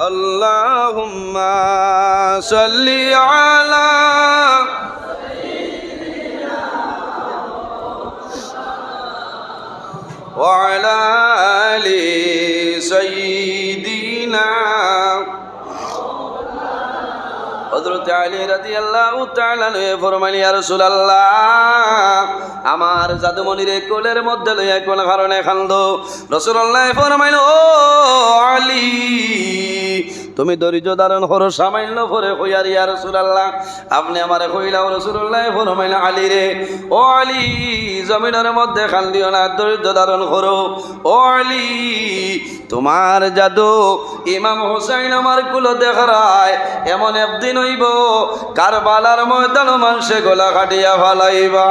আল্লাহুম্মা সাল্লি আলা ওয়া আলা আলি সাইয়্যিদিনা হযরত আলী রাদিয়াল্লাহু তাআলা ফরমাইলেন ইয়া রাসূলুল্লাহ আমার জাদুমণিরে কোলের মধ্যে লইয়া কোন কারণে কান্দো রাসূলুল্লাহ ফরমাইলেন ও আলী তুমি ধৈর্য ধারণ করো সামান্য পরে কইয়ার ইয়া রাসূলুল্লাহ আপনি আমারে কইলাও রাসূলুল্লাহ ফরমাইলেন আলী রে ও আলী জমিনের মধ্যে কান্দিও না ধৈর্য ধারণ করো ও আলী তোমার জাদু ইমাম হুসাইন আমার কুলো দেখায় এমন একদিন হইব কারবালার ময়দান মানুষে গলা কাটিয়া ফালাইবা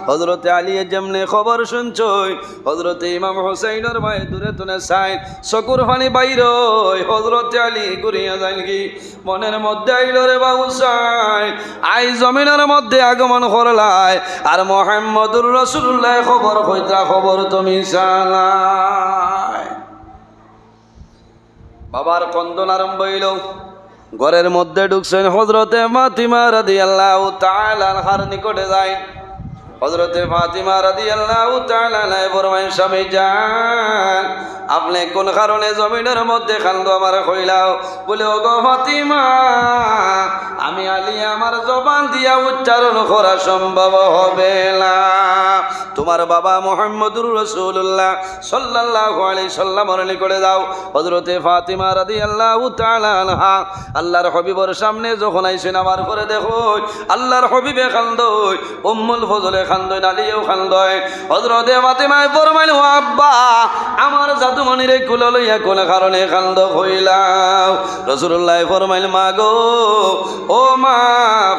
হযরত আলী যেমনে খবর শুনছই হযরত ইমাম হুসাইনের মায়ে দূরে তুলে সাইন চকুর পানি বাইর হযরত আলী ঘুরিয়া যাইল কি মনের মধ্যে আইল রে বা হুসাইন আই জমিনের মধ্যে আগমন করলাই আর মুহাম্মদুর রাসূলুল্লাহ খবর কইতা খবর তুমি জানাই বাবার কন্দন আরম্ভ হইল ঘরের মধ্যে ঢুকছেন হযরতে ফাতিমা রাদিয়াল্লাহু তাআলা আনহার নিকটে যায় হযরতে ফাতিমা রাদিয়াল্লাহু তাআলা ফরমায় স্বামী জান আপনি কোন কারণে জমিনের মধ্যে কান্দো আমার কইলাও বলে ও গো ফাতিমা আমি আলী আমার জবান দিয়া উচ্চারণ করা সম্ভব হবে না তোমার বাবা মুহাম্মদুর রাসূলুল্লাহ সাল্লাল্লাহু আলাইহি সাল্লামের নিকটে যাও হযরতে ফাতিমা রাদিয়াল্লাহু তাআলা আনহা আল্লাহর হাবিবের সামনে যখন আইছেন আমার করে দেখো আল্লাহর হাবিবে কান্দয় উম্মুল ফজলে কান্দয় আলীও কান্দয় হযরতে ফাতিমা ফরমাইল ও আব্বা আমার জাদুমণিরে কুলে লইয়া কোন কারণে কান্দ কইলাও রাসূলুল্লাহ ফরমাইল মা গো ও মা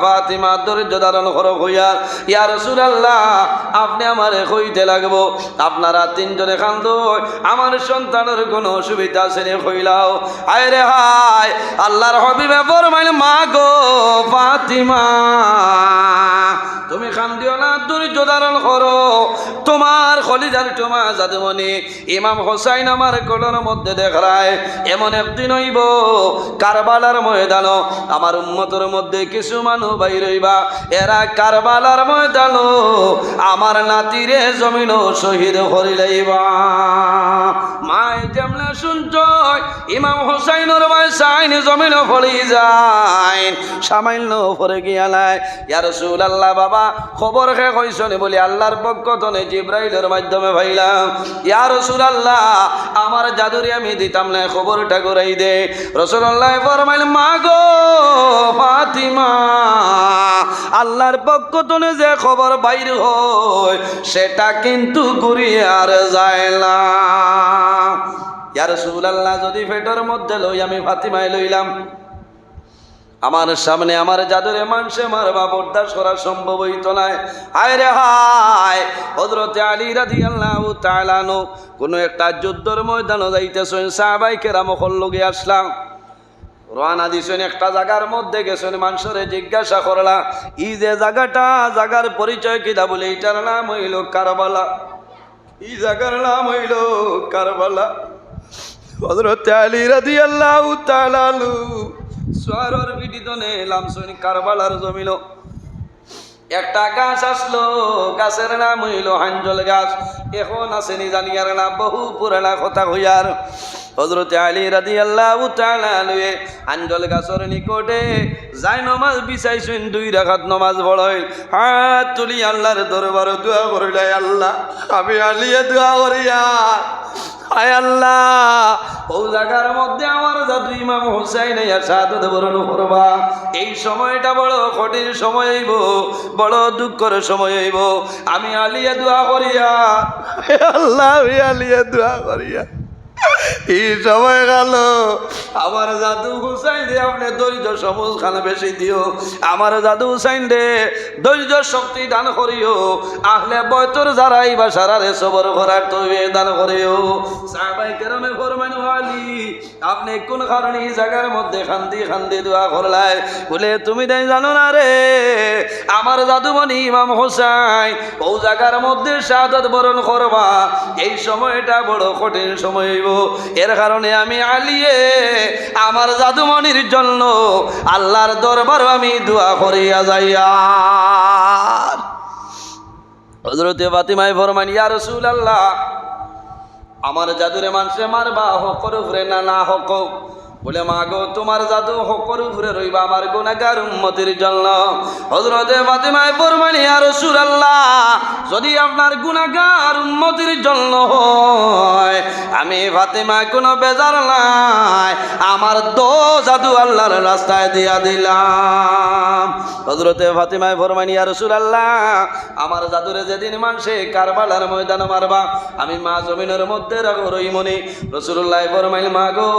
ফাতিমা ধৈর্য ধারণ করো কইয়া ইয়া রাসূলুল্লাহ আপনি আমারে কইতে লাগবো আপনারা তিনজনে কান্দয় আমার সন্তানের কোনো অসুবিধা আছে নি কইলাও হায় রে হায় আল্লাহর হাবিবে ফরমাইল মা গো ফাতিমা তুমি কান্দিও না ধৈর্য ধারণ করো তোমার খলিজার তোমা জাদুমণি ইমাম হুসাইন আমার কোলের মধ্যে দেখায় এমন একদিন হইব কারবালার ময়দান আমার উম্মতের মধ্যে কিছু মানুষ বাইর হইবা এরা কারবালার ময়দান আমার নাতিরে জমিন শহীদ করি লইবা মায় যেমন শুনছ ইমাম হুসাইনের ভাই সাইন জমিন ফলি যায় সামান্য পরে গিয়া নাই ইয়া রাসূলুল্লাহ বাবা খবর খে কইছনি বলি আল্লাহর পক্ষ থেকে জিবরাইলের মাধ্যমে ভাইলাম ইয়া রাসূলুল্লাহ আমার জাদুরি আমি দিতাম না খবরটা করাই দে রাসূলুল্লাহ ফরমাইল মা গো ফাতিমা আল্লাহর পক্ষ থেকে যে খবর বাইর হয় সেটা কিন্তু কুরিয়ার যায় না ইয়া রাসূলুল্লাহ যদি পেটের মধ্যে লই আমি ফাতিমায় লইলাম আমার সামনে আমার জাদুরে মানুষে মারবা বরদাস্ত করা সম্ভব হইত না হায় রে হায় হযরতে আলী রাদিয়াল্লাহু তাআলা আনহু কোন একটা যুদ্ধের ময়দানে যাইতেছেন সাহাবায়ে কেরাম লগে আসলাম রওনা দিছেন একটা জায়গার মধ্যে গেছেন মানুষরে জিজ্ঞাসা করলা এই যে জায়গাটা জায়গার পরিচয় কিটা বলে এটার নাম হইল কারবালা এই জায়গার নাম হইল কারবালা হযরতে আলী রাদিয়াল্লাহু তাআলা আনহু সোয়ারর বিদিতনে লামসনি কারবালার জমিল একটা গাছ আসলো গাছের নাম হইল হাঞ্জল গাছ এখন আসেনি জানিয়ার না বহু পুরানা কথা হইয়ার হযরতে আলী রাদিয়াল্লাহু তাআলা আনহু হাঞ্জল গাছের নিকটে যাই নামাজ বিছাইছেন 2 রাকাত নামাজ পড়াইল হাত তুলি আল্লাহর দরবারে দোয়া করিলাই আল্লাহ আমি আলীয়ে দোয়া করিয়া আয় আল্লাহ ও জায়গার মধ্যে আমার জাদু ইমাম হুসাইন শাহাদাত বরণ করবা এই সময়টা বড় কঠিন সময় হইব বড় দুঃখের সময় হইব আমি আলিয়া দোয়া করিয়া আল্লাহ আমি আলিয়া দোয়া করিয়া এই সময় গেল আমার জাদু হুসাইন রে আপনি ধৈর্য সমুজ খানা বেশি দিও আমার জাদু হুসাইন রে ধৈর্য শক্তি দান করিও আহলে বয়তর যারাই বা সারারে সবর করার তৌফিক দান করিও সাহাবায়ে কেরামে ফরমান আলী আপনি কোন কারণে এই জায়গার মধ্যে খান্দি খান্দি দোয়া করলাই বলে তুমি তাই জানো না রে আমার জাদুমণি ইমাম হুসাইন ও জায়গার মধ্যে শাহাদাত বরণ করবা এই সময়টা বড় কঠিন সময় হইব এর কারণে আমি আলিয়ে আমার জাদুমণির জন্য আল্লাহর দরবার আমি দোয়া করিয়া যাইয়া। হযরতে ফাতিমায়ে ফরমান, ইয়া রাসূলুল্লাহ, আমার জাদুরে মানুষে মারবা হকর উপরে না হক? বলে, মা গো, তোমার জাদু হকর উপরে রইবা আমার গুনাহগার উম্মতের জন্য। হযরতে ফাতিমায়ে ফরমান, ইয়া রাসূলুল্লাহ, যদি আপনার গুনাহগার উম্মতের জন্য হয়, আমি ফাতিমা কোনো বেজার নাই, আমার দো জাদু আল্লাহর রাস্তায় দিয়া দিলাম। হযরতে ফাতিমায়ে ফরমান, ইয়া রাসূলুল্লাহ, আমার জাদুরে যেদিন মানুষে কারবালার ময়দানে মারবা, আমি মা জমিনের মধ্যে রইমনি। রাসূলুল্লাহ ফরমাইল, মা গো,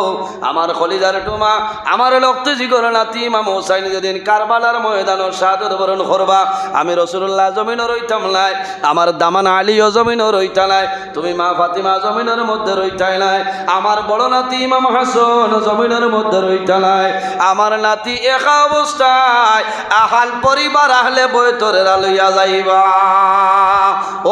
আমার কলিজার টুমা, আমার রক্ত জিগর নাতি ইমাম হোসাইন যেদিন কারবালার ময়দানে শাহাদাত বরণ করবা, আমি রাসূলুল্লাহ জমিনে রইতাম নাই, আমার দামান আলীও জমিনে রইতা নাই, তুমি মা ফাতিমা জমিনের মধ্যে রইতাই নাই, আমার বড় নাতি ইমাম হাসান জমিনের মধ্যে রইতা নাই, আমার নাতি একা অবস্থায় আহাল পরিবার আহলে বয়তরে লইয়া যাইবা।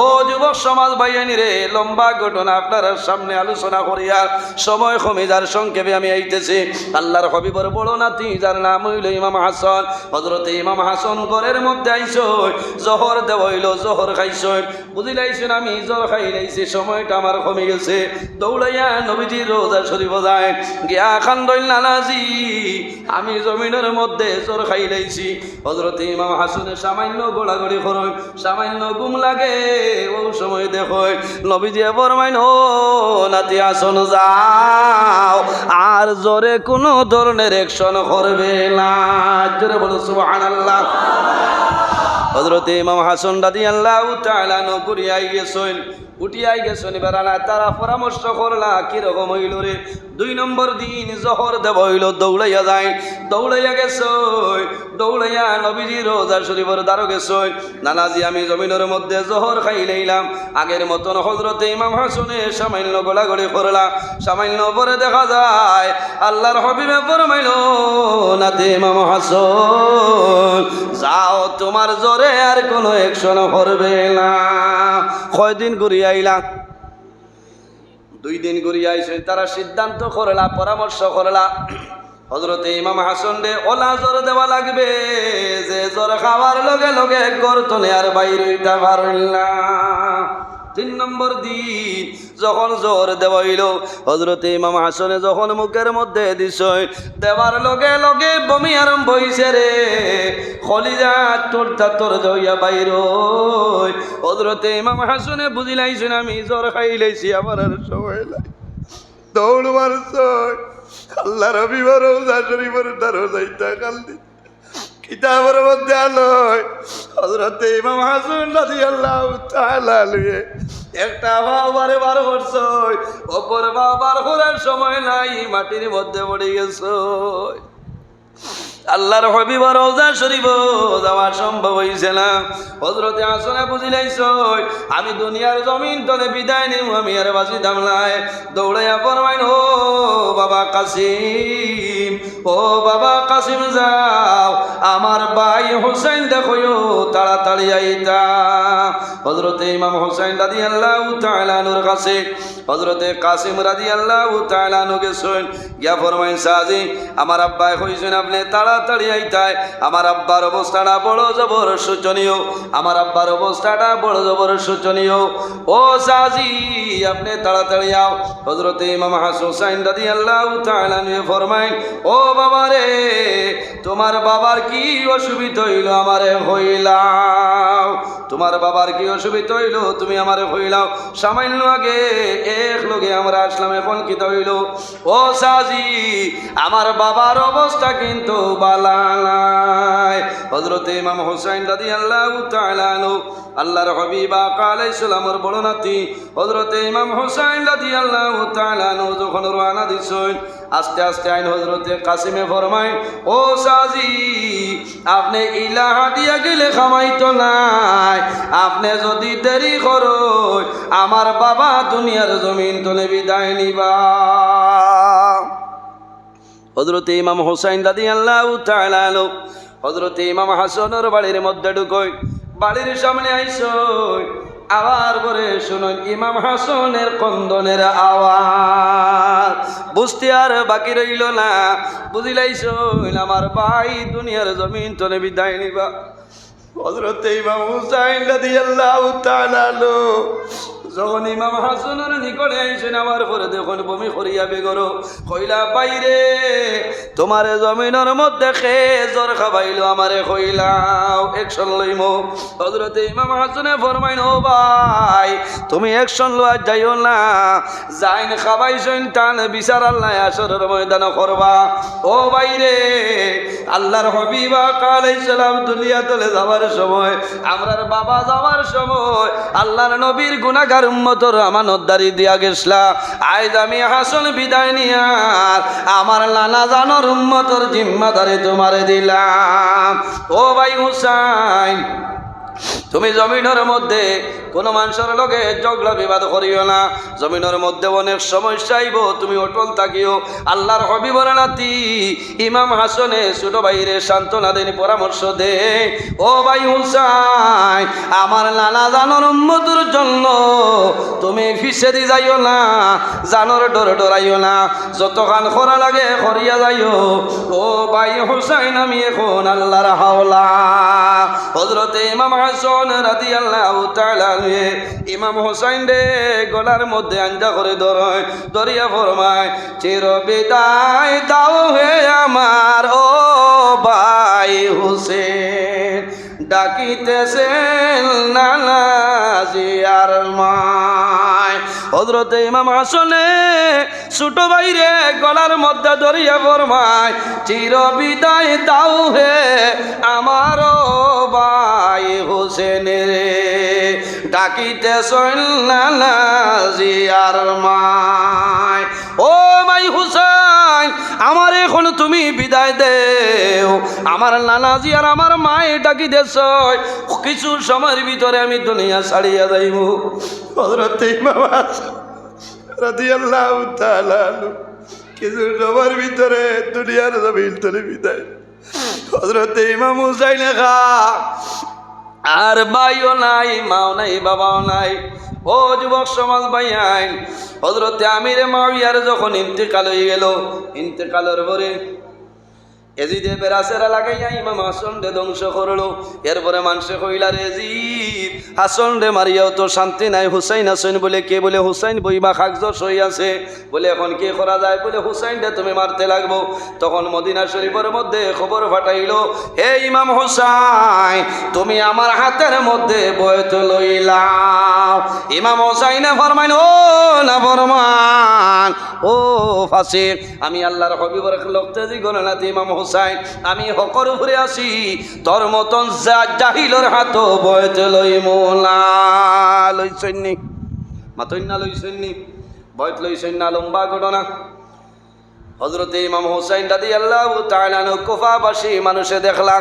ও যুবক সমাজ ভাইয়ানি রে, লম্বা ঘটনা আপনার সামনে আলোচনা করিয়া সময় কমে যার সংক্ষেপে আমি আইতেছি। আল্লাহর হাবিবর বড় নাতি যার নাম হইল ইমাম হাসান। হযরতে ইমাম হাসান ঘরের মধ্যে আইসো, জহর দেওয়াইল, জহর খাইছই, বুঝিলাইছেন আমি জ্বর খাই লাইছি, সময়টা আমার কমে গেছে। দৌড়াইয়া নবীজির রোজা শরীফ যায় গিয়া খান দইল, নানাজি, আমি জমিনের মধ্যে জ্বর খাই লাইছি। হযরতে ইমাম হাসানের সামান্য গোড়াগড়ি করই, সামান্য ঘুম লাগে, ও সময় দেখো নবীজি ফরমাইন, ও নাতি হাসান, যাও আর জোরে কোনো ধরনের অ্যাকশন করবে না। জোরে বলো সুবহানাল্লাহ। হযরতে ইমাম হাসান রাদিয়াল্লাহু তাআলা নকুরিয়াই গেছেন, উঠিয়াই গেছেন, বেড়ানা তারা পরামর্শ করলা কিরকম হইল রে। 2 নম্বর দিন জহর দেব হইল, দৌড়াইয়া যায়, দৌড়াইয়া গেছ, দৌড়াইয়া নবীজি রোজা শরীফের দ্বারো গেছ, নানাজি, আমি জমিনের মধ্যে জহর খাই লইলাম। আগের মতন হযরতে ইমাম হাসানে সামান্য গোলাগড়ি করলা, সামান্য পরে দেখা যায় আল্লাহর হাবিবে ফরমাইল, নাতে ইমাম হাসান, যাও, তোমার জোরে আর কোনো অ্যাকশন করবে না। কয়দিন ঘুরিয়া আইলা? 2 দিন ঘুরিয়া আইছে। তারা সিদ্ধান্ত করলা, পরামর্শ করলা, হযরতে ইমাম হাসান রে ওলা জ্বর দেওয়া লাগবে, যে জ্বর খাওয়ার লগে লগে গর্তনে আর বাইরে হইতে পারল না। 3 নম্বর দিন যখন জ্বর দেওয়া হইল, হযরতে ইমাম হাসানে যখন মুখের মধ্যে দিছ, দেওয়ার লগে লগে বমি আরম্ভ হইছে রে, কলিজা তোর যাইয়া বাইর। হযরতে ইমাম হাসানে বুঝিলাইছেন আমি জ্বর খাই লাইছি, আমার আর সময় নাই, দৌড় মারছ আল্লাহর হাবিবের রওজা শরীফের দ্বারো যাইতা কালদি কিতাবের মধ্যে আলোয় হযরতে ইমাম হাসান রাদিয়াল্লাহু তাআলা লয়ে একটা বাবারে বার করছ, অপর বাবার করার সময় নাই, মাটির মধ্যে পড়ে গেছ। আল্লাহর হাবিবের রওজা শরীফ যাওয়া সম্ভব হইছে না। হযরতে হাসানে বুঝিলাইছ আমি দুনিয়ার জমিন তলে বিদায় নিব, আমি আর বাঁচিতাম নাই। দৌড়াইয়া ফরমাইন, ও বাবা কাসিম, ও বাবা কাসিম, যাও আমার ভাই হোসেন দেখো, তাড়াতাড়ি আইতা। হযরতে ইমাম হোসেন রাদিয়াল্লাহু তাআলা আনহুর কাছে হযরতে কাসিম রাদিয়াল্লাহু তাআলা আনহু গেছেন, গিয়া ফরমাইন, সাজি, আমার আব্বাই কইছেন আপনি তাড়াতাড়ি আইতায়, আমার আব্বার অবস্থাটা বড় জবর শোচনীয়, আমার আব্বার অবস্থাটা বড় জবর শোচনীয়, ও সাজি আপনি তাড়াতাড়ি আও। হযরতে ইমাম হাসান রাদিয়াল্লাহু তাআলা আনহু ফরমাইন, ও বাবা রে, তোমার বাবার কি অসুবিধা হইল আমারে হইলাও, তোমার বাবার কি অসুবিধা হইল তুমি আমারে হইলাও, সামান্য আগে এক লগে আমরা আসলাম, এখন কি হইল? ও সাজি, আমার বাবার অবস্থা কিন্তু বালা নাই। হযরতে ইমাম হোসেন রাদিয়াল্লাহু তাআলা আনহু আল্লাহর হাবিব আকা আলাইহিস সালামের বড় নাতি হযরতে ইমাম হোসেন রাদিয়াল্লাহু তাআলা আনহু যখন রওনা দিছেন, আস্তে আস্তে আইন হযরতে কাসিমে ফরমায়, ও সাজি, আপনি ইলাহা দিয়া গেলে খামাইতো নাই, আপনি যদি দেরি করো আমার বাবা দুনিয়ার জমিন তলে বিদায় নিবা। হযরতে ইমাম হোসেন রাদিয়াল্লাহু তাআলা আনহু হযরতে ইমাম হাসানের বাড়ির মধ্যে ঢুকই, বাড়ির সামনে আইসই, আবার করে শুনুন ইমাম হাসানের কন্দনের আওয়াজ। বুঝতে আর বাকি রইল না, বুঝিলাইছ আমার ভাই দুনিয়ার জমিন তনে বিদায় নিবা। হযরত ইমাম হুসাইন রাদিয়াল্লাহু তাআলা যখন ইমাম হাসানের নিকটে আইসেন আমার পরে দেখুন বমি করিয়া বেগরো কইলা বাইরে তোমার জমিনের মধ্যে খে জ্বর খাবাইলো আমারে কইলাও একশন লইম। হযরত ইমাম হাসানে ফরমাইন ও ভাই তুমি একশন লওয়া যাইও না, যাইন খাবাইছেন টান বিচার আল্লাহ আসরের ময়দানে করবা। ও বাইরে আল্লাহর হাবিব আলাইহিস সালাম দুনিয়া তলে যাওয়ার সময় আমরার বাবা যাওয়ার সময় আল্লাহর নবীর গুনাহগার উম্মতর আমানতদারি দিয়া গেছলা। আজ আমি হাসান বিদায় নিয়ার আমার নানা জানোর উম্মতর জিম্মাদারি তোমারে দিলাম। ও ভাই হুসাইন তুমি জমিনের মধ্যে কোনো মানুষের লগে ঝগড়া বিবাদ করিও না, জমিনের মধ্যে অনেক সমস্যা আইব, তুমি অটল থাকিও। আল্লাহর হাবিবের নাতি ইমাম হাসানে ছোট ভাইরে সান্ত্বনা দেন, পরামর্শ দে ও ভাই হুসাইন আমার নানা জানোর উম্মতের জন্য তুমি ফিসেরি যাইও না, জানোর ডরাইও না, যতখান করা লাগে করিয়া যাইও। ও ভাই হুসাইন আমি এখন আল্লাহর হাওলা। হযরতে ইমাম হাসান রাদিয়াল্লাহু তাআলা ইমাম হুসাইন রে গলার মধ্যে আঞ্জা করে ধরিয়া ফরমায় চির বিদায় দাও হে আমার ও ভাই হুসেন, ডাকিতেছেন নানা জিয়ার মায়। হযরতে ইমাম হাসানে ছোট ভাইরে গলার মধ্যে ধরিয়া ফরমায় চির বিদায় দাও হে আমার ভাই হোসেন রে, ডাকিতেছেন নানা জিয়ার মায়। ও ভাই হুসাইন আমার এখন তুমি বিদায় দেও, আমার নানা জিয়ার আমার মায়ে ডাকিতেছ, কিছু সময়ের ভিতরে আমি দুনিয়া ছাড়িয়া যাইব। হযরত ইমাম হাসান রাদিয়াল্লাহু তাআলা কিছু সময়ের ভিতরে দুনিয়ার জমিন তলে বিদায়। হযরত ইমাম হুসাইন আর ভাইও নাই, মাও নাই, বাবাও নাই। ও যুবক সমাজ ভাই আইন, হযরতে আমিরে মুআবিয়ার যখন ইন্তেকাল হয়ে গেল, ইন্তেকালের পরে এজিদে বেরাসেরা লাগাইয়া ইমাম হাসান রে ধ্বংস করলো। এরপরে মানুষে কইলা রে এজিদ হাসান রে মারিয়াও তো শান্তি নাই, হুসাইন হাসান বলে কে বলে হুসাইন বইবা খাকজর সই আছে বলে এখন কি করা যায়, বলে হুসাইন রে তুমি মারতে লাগবো। তখন মদিনা শরীফের মধ্যে খবর পাঠাইলো হে ইমাম হুসাইন তুমি আমার হাতের মধ্যে বয়ত লইলাও। ইমাম হুসাইনে ফরমাইন ও না ফরমান ও ফাসিক আমি আল্লাহর হাবিবের লক্তেজি গণনাতে ইমাম হুসাইন আমি হকর উপরে আসি, তোর মতন জাহিলর হাত বয়তে লইমোলা লইছন্নি মাতন্না লইছন্নি বয়ত লইছন্না লম্বা ঘটনা। হযরতে ইমাম হুসাইন রাদিয়াল্লাহু তাআলা কুফাবাসী মানুষে দেখলা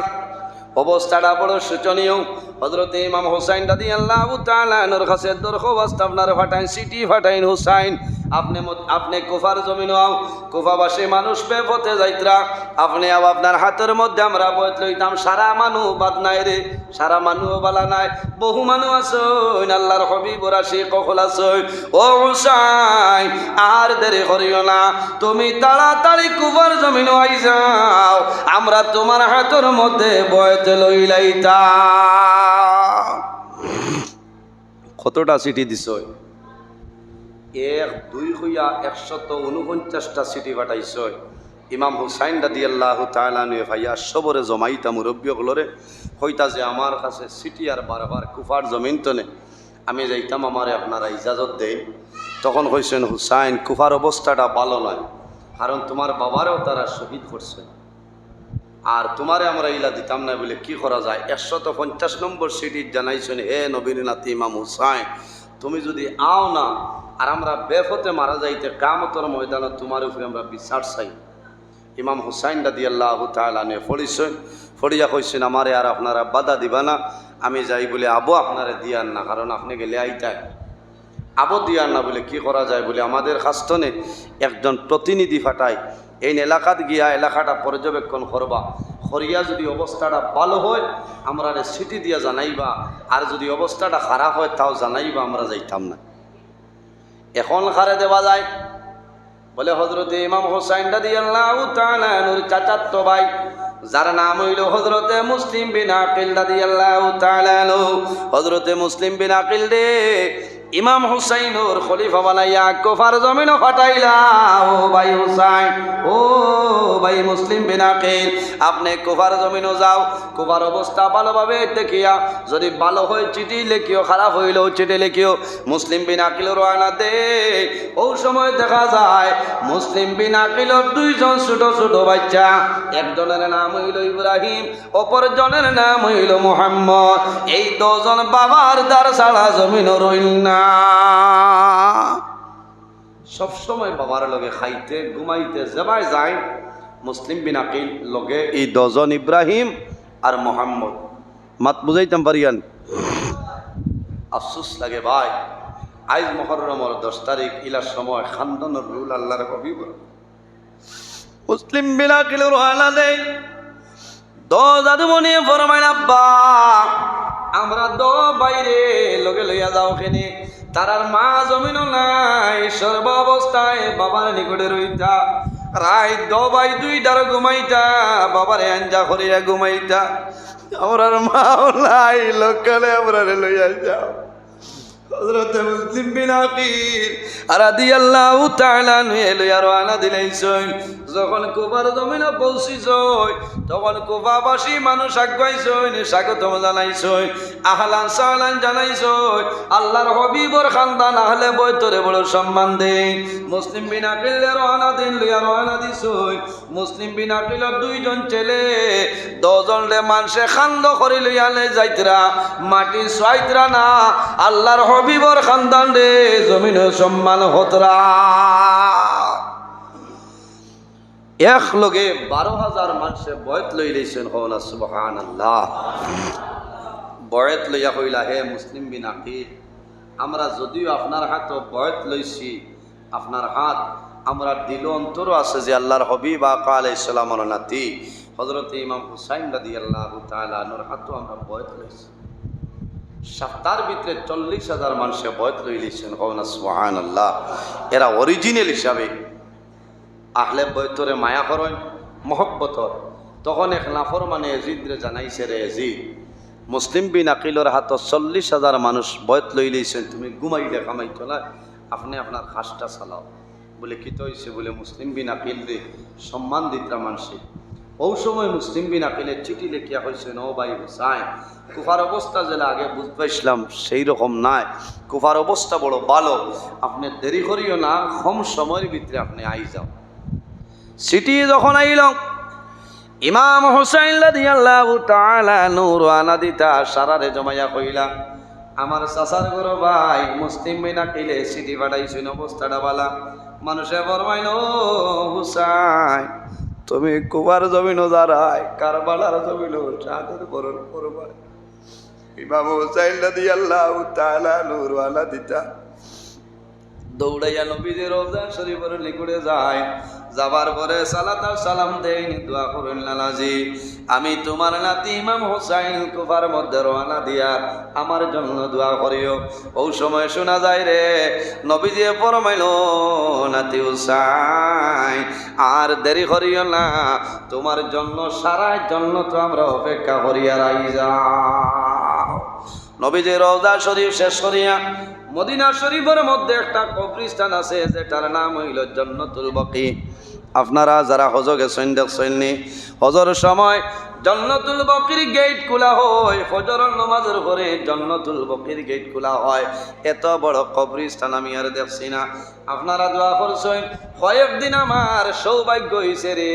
অবস্থাটা বড় শোচনীয়। হযরতে ইমাম হুসাইন রাদিয়াল্লাহু তাআলা নূর কাছে দরখাস্ত আপনার ফাটাইন, সিটি ফাটাইন হুসাইন আপনি কুফার জমিন আও, কুফাবাসী মানুষ বেপথে যাইতরা, আপনি আও আপনার হাতের মধ্যে আমরা বয়ত লইতাম। সারা মানুষ বাদ নাই রে, সারা মানুষ বালা নাই, বহু মানুষ আছেন আল্লাহর হাবিবর আশিক কখল আছেন। ও হুসাইন আর দেরি করিও না, তুমি তাড়াতাড়ি কুফার জমিন আই যাও, আমরা তোমার হাতের মধ্যে বয়ত লইলাইতা। কতটা চিঠি দিছ? 1 2 হইয়া 149টা চিঠি পাঠাইছ। ইমাম হুসাইন রাদিয়াল্লাহু তাআলা আনহু ভাইয়া সবরে জমাইতা মুরব্বিয়গুলোরে হইতা যে আমার কাছে চিঠি আর বারবার কুফার জমিন তনে আমি যাইতাম, আমারে আপনারা ইজাজত দেন। তখন কইছেন হুসাইন কুফার অবস্থাটা ভালো নয়, কারণ তোমার বাবারেও তারা শহীদ করছে, আর তোমারে আমরা ইলা দিতাম না বলে কি করা যায়। 150 নম্বর চিঠি জানাইছেন হে নবীর নাতি ইমাম হুসাইন তুমি যদি আও না আর আমরা বেফতে মারা যাইতে কিয়ামতের ময়দানে তোমার উপরে আমরা বিচার চাই। ইমাম হুসাইন রাদিয়াল্লাহু তাআলা আনহু পড়িছেন, পড়িয়া কইছেন আমারে আর আপনারা বাধা দিবা না, আমি যাই বলে আবু আপনারে দিয়ান না, কারণ আপনি গেলে আইতাই আবু দিয়ান না বলে কি করা যায় বলে আমাদের খাস্তনে একজন প্রতিনিধি ফাটাই এই এলাকাত গিয়া এলাকাটা পর্যবেক্ষণ করবা, হরিয়া যদি অবস্থাটা ভালো হয় আমরা সিটি দিয়া জানাইবা, আর যদি অবস্থাটা খারাপ হয় তাও জানাইবা, আমরা যাইতাম না। এখন খারে দেওয়া যায় বলে হযরতে ইমাম হুসাইন রাদিয়াল্লাহু তাআলা আনহুর চাচাতো ভাই, যার নাম হইল হযরতে মুসলিম বিন আকিল রাদিয়াল্লাহু তাআলা আনহু। হযরতে মুসলিম বিন আকিল রে ইমাম হুসাইনের খলিফা বানাইয়া কুফার জমিন ফাটাইলা। ও ভাই হুসাইন, ও ভাই মুসলিম বিন আকিল, আপনি কুফার জমিনও যাও, কুফার অবস্থা ভালোভাবে দেখিয়া যদি ভালো হয় চিঠি লেখিও, খারাপ হইলেও চিঠি লেখিও। মুসলিম বিন আকিল রওনা দে। ও সময় দেখা যায় মুসলিম বিন আকিলের দুইজন ছোট ছোট বাচ্চা, একজনের নাম হইল ইব্রাহিম, অপরজনের নাম হইল মুহাম্মদ। এই দুজন বাবার দ্বার ছাড়া জমিন রইল না। সবসময় বাবার লগে খাইতে ঘুমাইতে যাবাই যায় মুসলিম বিন আকিল লগে এই দুজন ইব্রাহিম আর মুহাম্মদ। মাত বুঝাইতাম পারিয়ান? আফসোস লাগে ভাই, আজ মুহররমের 10 তারিখ ইলার সময় খানদানের রুল আল্লাহর হাবিব মুসলিম বিন আকিল রওনা দেয়। দাদু মনে ফরমাইন, আব্বা আমরা বাইরে লগে লইয়া যাও খেনে। তারার মা জমিনও নাই, সর্ব অবস্থায় বাবার নিকটে রইতা। রাত ভাই 2টার ঘুমাইতা, বাবার আঞ্জা করিয়া ঘুমাইতা। আমরার মাও নাই, লোকালে আমরা লইয়া যাও। হযরতে মুসলিম বিন আকিল রাদিয়াল্লাহু তাআলা আনহু লইয়া রওনা দিলেন। যখন কুফার জমিনে পৌঁছিছই তখন কুফাবাসী মানুষ আগাইছই, স্বাগতম জানাইছই, আহলান সাহলান জানাইছই। আল্লাহর হাবিবর খানদান আহলে বৈতরে বড় সম্মান দেই। মুসলিম বিন আকিল রওনা দিন লইয়া রওনা দিছই। মুসলিম বিন আকিলের 2জন ছেলে 10জন রে মানুষে খান্দ করি লইয়া লে যাইতরা, মাটি ছয়তরা না, আল্লাহর হাবিবর খানদান রে জমিনে সম্মান হতরা। এক লগে 12,000 মানুষে বয়ত লই লইছেন। হওনা সুবহানাল্লাহ। বয়ত লইয়া কইলা, হে মুসলিম বিন আকিল, আমরা যদিও আপনার হাত বয়ত লইছি, আপনার হাত আমরা দিল অন্তর আছে যে আল্লাহর হাবিব আকা আলাইহিস সালামের নাতি হযরত ইমাম হুসাইন রাদিয়াল্লাহু তাআলা আনহুর হাতও আমরা বয়ত লইছি। সপ্তাহের ভিতরে 40,000 মানুষে বয়ত লই লইছেন। হওনা সুবহানাল্লাহ। এরা অরিজিনাল হিসাবে আহলে বৈতরে মায়া করেন, মহব্বতর। তখন এক নাফরমানে এজিদরে জানাইছে, রে এজিদ, মুসলিম বিন আকিলের হাত 40,000 মানুষ বয়ত লই লইছেন, তুমি ঘুমাইলে কামাইতো না, আপনি আপনার খাসটা চালাও। বলে কি তো হয়েছে? বলে মুসলিম বিন আকিল রে সম্মান দিতরা মানুষে। ওই সময় মুসলিম বিন আকিলের চিঠি লেখিয়া হয়েছে, ও ভাই হুসাইন, কুফার অবস্থা যেটা আগে বুঝতে পারছিলাম সেই রকম নাই, কুফার অবস্থা বড় ভালো, আপনি দেরি করিও না, কম সময়ের ভিতরে আপনি আই যাও। সিটি যখন আইল ইমাম হুসাইন রাদিয়াল্লাহু তাআলা আনহু রওনা দিতা, সারারে জমাইয়া কইলা, আমার চাচার ঘর ভাই মুসলিম বিন আকিলে সিটি পাঠাইছেন, অবস্থাটা বালা। মানুষে ফরমাইল, ও হুসাইন, তুমি কুফার জমিনও যারাই, কারবালার জমিনও শাহাদাত বরণ করবা। ইমাম হুসাইন রাদিয়াল্লাহু তাআলা আনহু রওনা দিতা, দৌড়াইয়া নবীজির রওজা শরীফের নিকটে যায়। যাবার পরে সালাত আর সালাম দেন, দোয়া করেন, লালাজি, আমি তোমার নাতি ইমাম হুসাইন কুফার মধ্যে রওনা দিয়া আমার জন্য দোয়া করিও। ওই সময় শোনা যায় রে নবীজি ফরমাইল, নাতি হুসাইন, আর দেরি করিও না, তোমার জন্য সারা জন্য তো আমরা অপেক্ষা করিয়া রাই যাও। নবীজি রওজা শরীফ শেষ করিয়া মদিনা শরীফের মধ্যে একটা কবরস্থান আছে যেটার নাম হইল জান্নাতুল বাকি। আপনারা যারা হজ গেছেন দেখছেননি, হজর সময় জান্নাতুল বাকির গেট খোলা হয়, ফজরের নামাজের পরে জান্নাতুল বাকির গেট খোলা হয়। এত বড় কবরস্থান আমি আর দেখছি না। আপনারা দোয়া করছেন, কয়েকদিন আমার সৌভাগ্য হয়েছে রে,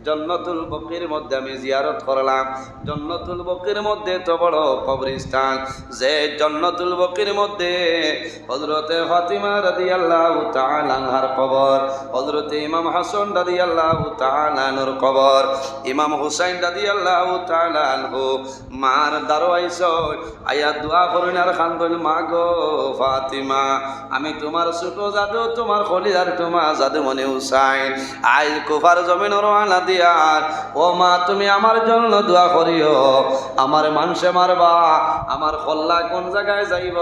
জান্নাতুল বাকির মধ্যে আমি জিয়ারত করলাম। জান্নাতুল বাকির মধ্যে তো বড় কবরস্থান, যে জান্নাতুল বাকির মধ্যে হযরতে ফাতিমা রাদিয়াল্লাহু তাআলা আনহার কবর, হযরতে ইমাম হাসান রাদিয়াল্লাহু তাআলা আনহুর কবর, ইমাম হুসাইন রাদিয়াল্লাহু তাআলা আনহু মার দারওয়াইছ আয়া দোয়া করেন আর খান্দন, মা গো ফাতিমা, আমি তোমার ছোট জাদু, তোমার খলিদার, তোমার জাদু মনে হুসাইন আজ কুফার জমিন রওনা দিয়ার, ও মা তুমি আমার জন্য দোয়া করিও, আমার মানুষে মারবা, আমার কল্লা কোন জায়গায় যাইব,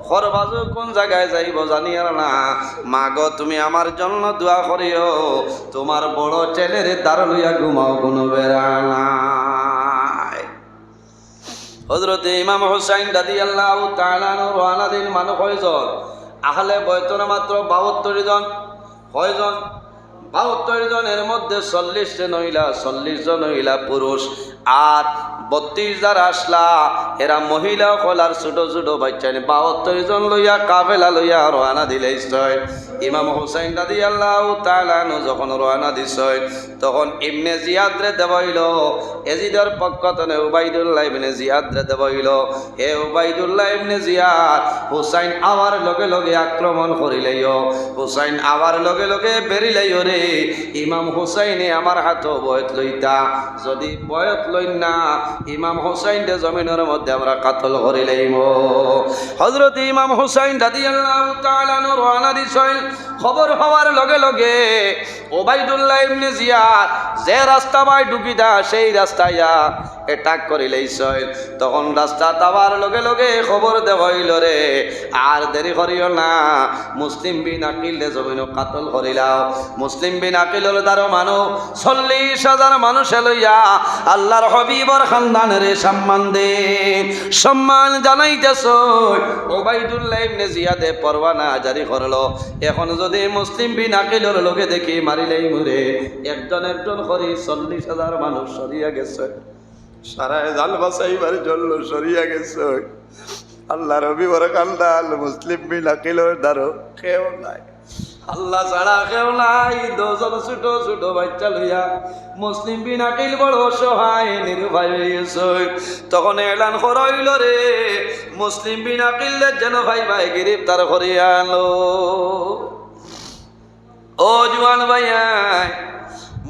খরবাজু কোন জায়গায় যাইব জানিয়ার না, মা গো তুমি আমার জন্য দোয়া করিও, তোমার বড় ছেলের দ্বার লইয়া ঘুমাও কোনো বেড়া নাই। হযরতে ইমাম হুসাইন রাদিয়াল্লাহু তাআলা আনহু রওনা দিন মানুষ কয়জন? আহলে বয়তর মাত্র 72 জন। কয়জন? 72 জনের মধ্যে 40 জন মহিলা, 40 জন মহিলা পুরুষ, আর 32 যারা আসলা এরা মহিলা কলার ছোট ছোট বাচ্চা। 72 জন লইয়া কাফেলা লইয়া রওনা দিলেই। ইমাম হুসাইন রাদিয়াল্লাহু তাআলা আনহু যখন রওনা দিছয় তখন ইবনে জিয়াদ রে দেবাইল, এজিদের পক্ষ থেকে উবাইদুল্লাহ ইবনে জিয়াদ রে দেবাইল, হে উবাইদুল্লাহ ইবনে জিয়াদ, হুসাইন আবার লগে লগে আক্রমণ করিলেও, হুসাইন আবার লগে লগে বেরিলেও রে, ইমাম হুসাইনে আমার হাত বয়ত লইতা, যদি বয়ত লই না ইমাম হুসাইন রে জমিনের মধ্যে আমরা কাতল করিলেইম। হযরত ইমাম হুসাইন রাদিয়াল্লাহু তাআলা আনহু রওনা দিছয়। খবর হওয়ার লগে লগে উবাইদুল্লাহ ইবনে জিয়াদ যে রাস্তা বাই ঢুকিতা সেই রাস্তায় অ্যাটাক করিলেইছয়। তখন রাস্তা তাবার লগে লগে খবর দেওয়াইল রে, আর দেরি করিও না, মুসলিম বিন আকিলে জমিন কাতল করিলাও। মুসলিম বিন আকিলের দ্বারা মানুষ 40,000 মানুষে লইয়া আল্লাহর হবিবর খানদানের সম্মান দে, সম্মান জানাইতেছ। উবাইদুল্লাহ ইবনে জিয়াদে পরওয়ানা জারি করলো, এখন যদি মুসলিম বিন আকিলের লগে দেখি মারিলেই মুরে, একজন একজন করে 40,000 মানুষ সরিয়া গেছে, সারা জাল বাসাইবার জন্য সরিয়া গেছে। আল্লাহ রবি বড় খানদান মুসলিম বিন আকিলের দ্বারা কেউ নাই, আল্লাহ ছাড়া কেউ নাই। 2 জন ছোট ছোট বাচ্চা লইয়া মুসলিম বিন আকিল বড় অসহায় নিরুপায় হইয়াছে। তখন এলান করাইল রে, মুসলিম বিন আকিল যেন ভাই ভাই গ্রেফতার করিয়া আনলো। ও জুয়ান ভাইয়া,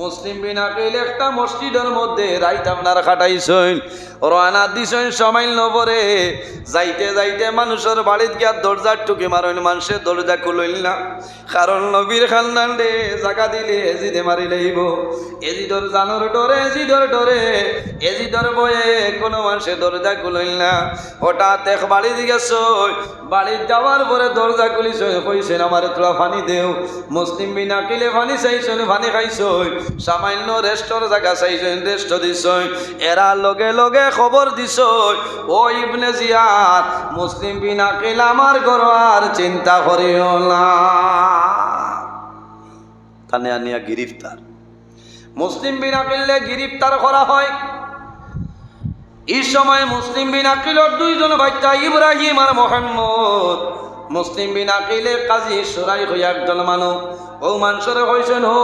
মুসলিম বিন আকিল একটা মসজিদের মধ্যে রাইত আপনার খাটাইছেন, রওনা দিছেন সময় নবরে। যাইতে যাইতে মানুষের বাড়িতে গিয়া দরজার টুকি মারেন, মানুষের দরজা খুলইল না, কারণ নবীর খানদান রে জায়গা দিলে এজিদে মারি লইব। এজিদর জানোর ডরে, এজিদর ডরে, এজিদর বয়ে কোনো মানুষের দরজা খুলইল না। হঠাৎ এক বাড়ি গেছ, বাড়ি যাওয়ার পরে দরজা খুলিছ, কইছেন আমার তোরা পানি দেও। মুসলিম বিন আকিলে পানি চাইছেন, পানি খাইছই, সামান্য রেস্টর জায়গা চাইছেন, রেস্ট দিছই। এরা লগে লগে খবর দিছ, ও ইবনে জিয়াদ, মুসলিম বিন আকিল আমার ঘর আর চিন্তা করিও না। থানে আনিয়া গ্রেফতার, মুসলিম বিন আকিলে গ্রেফতার করা হয়। এই সময় মুসলিম বিন আকিলের 2 জন বাচ্চা ইব্রাহিম আর মোহাম্মদ। মুসলিম বিন আকিলে কাজী সুরাই হইয়া একজন মানুষ, ও মানুষরে কইছেন, ও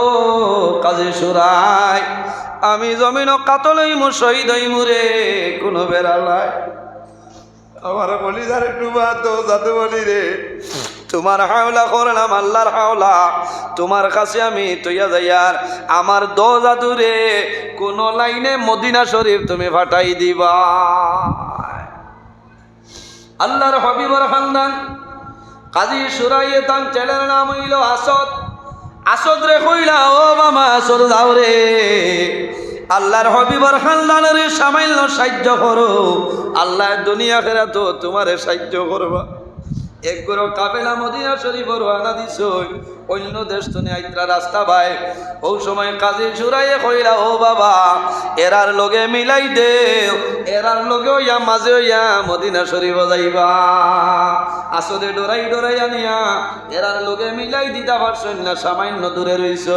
কাজী সুরাই, আমি জমিন কাতলই মু শহীদ হইমু রে, কোনো বেড়ালাই আমার বলি যারে ডুবা তো যাতে বলি রে, তোমার হাওলা করলাম আল্লাহর হাওলা, তোমার কাছে আমি তৈয়া যাইয়ার আমার 10 জাদুরে কোন লাইনে মদিনা শরীফ তুমি ফাটাই দিবা। আল্লাহর হবিবর খানদান কাজী সুরাইয়ে তার ছেলের নাম হইল আসাদ। আসাদ রে কইলা, ও মামা আসর যাও রে, আল্লাহর হবিবর খানদানের সামান্য সাহায্য করো, আল্লাহ দুনিয়া খেরা তো তোমারে সাহায্য করবা। এক গরো কাফেলা মদিনা শরীফ রওনা দিছ, অন্য দেশ তো আইত্রা রাস্তা ভাই। ও সময় কাজী সুরাইয়ে কইলা, ও বাবা এরার লগে মিলাই দেও, এরার লগে ইয়া মাঝে ইয়া মদিনা শরীফ যাইবা। আসলে ডরাই ডরাই আনিয়া এরার লগে মিলাই দিতা পারছেন না, সামান্য দূরে রইছ,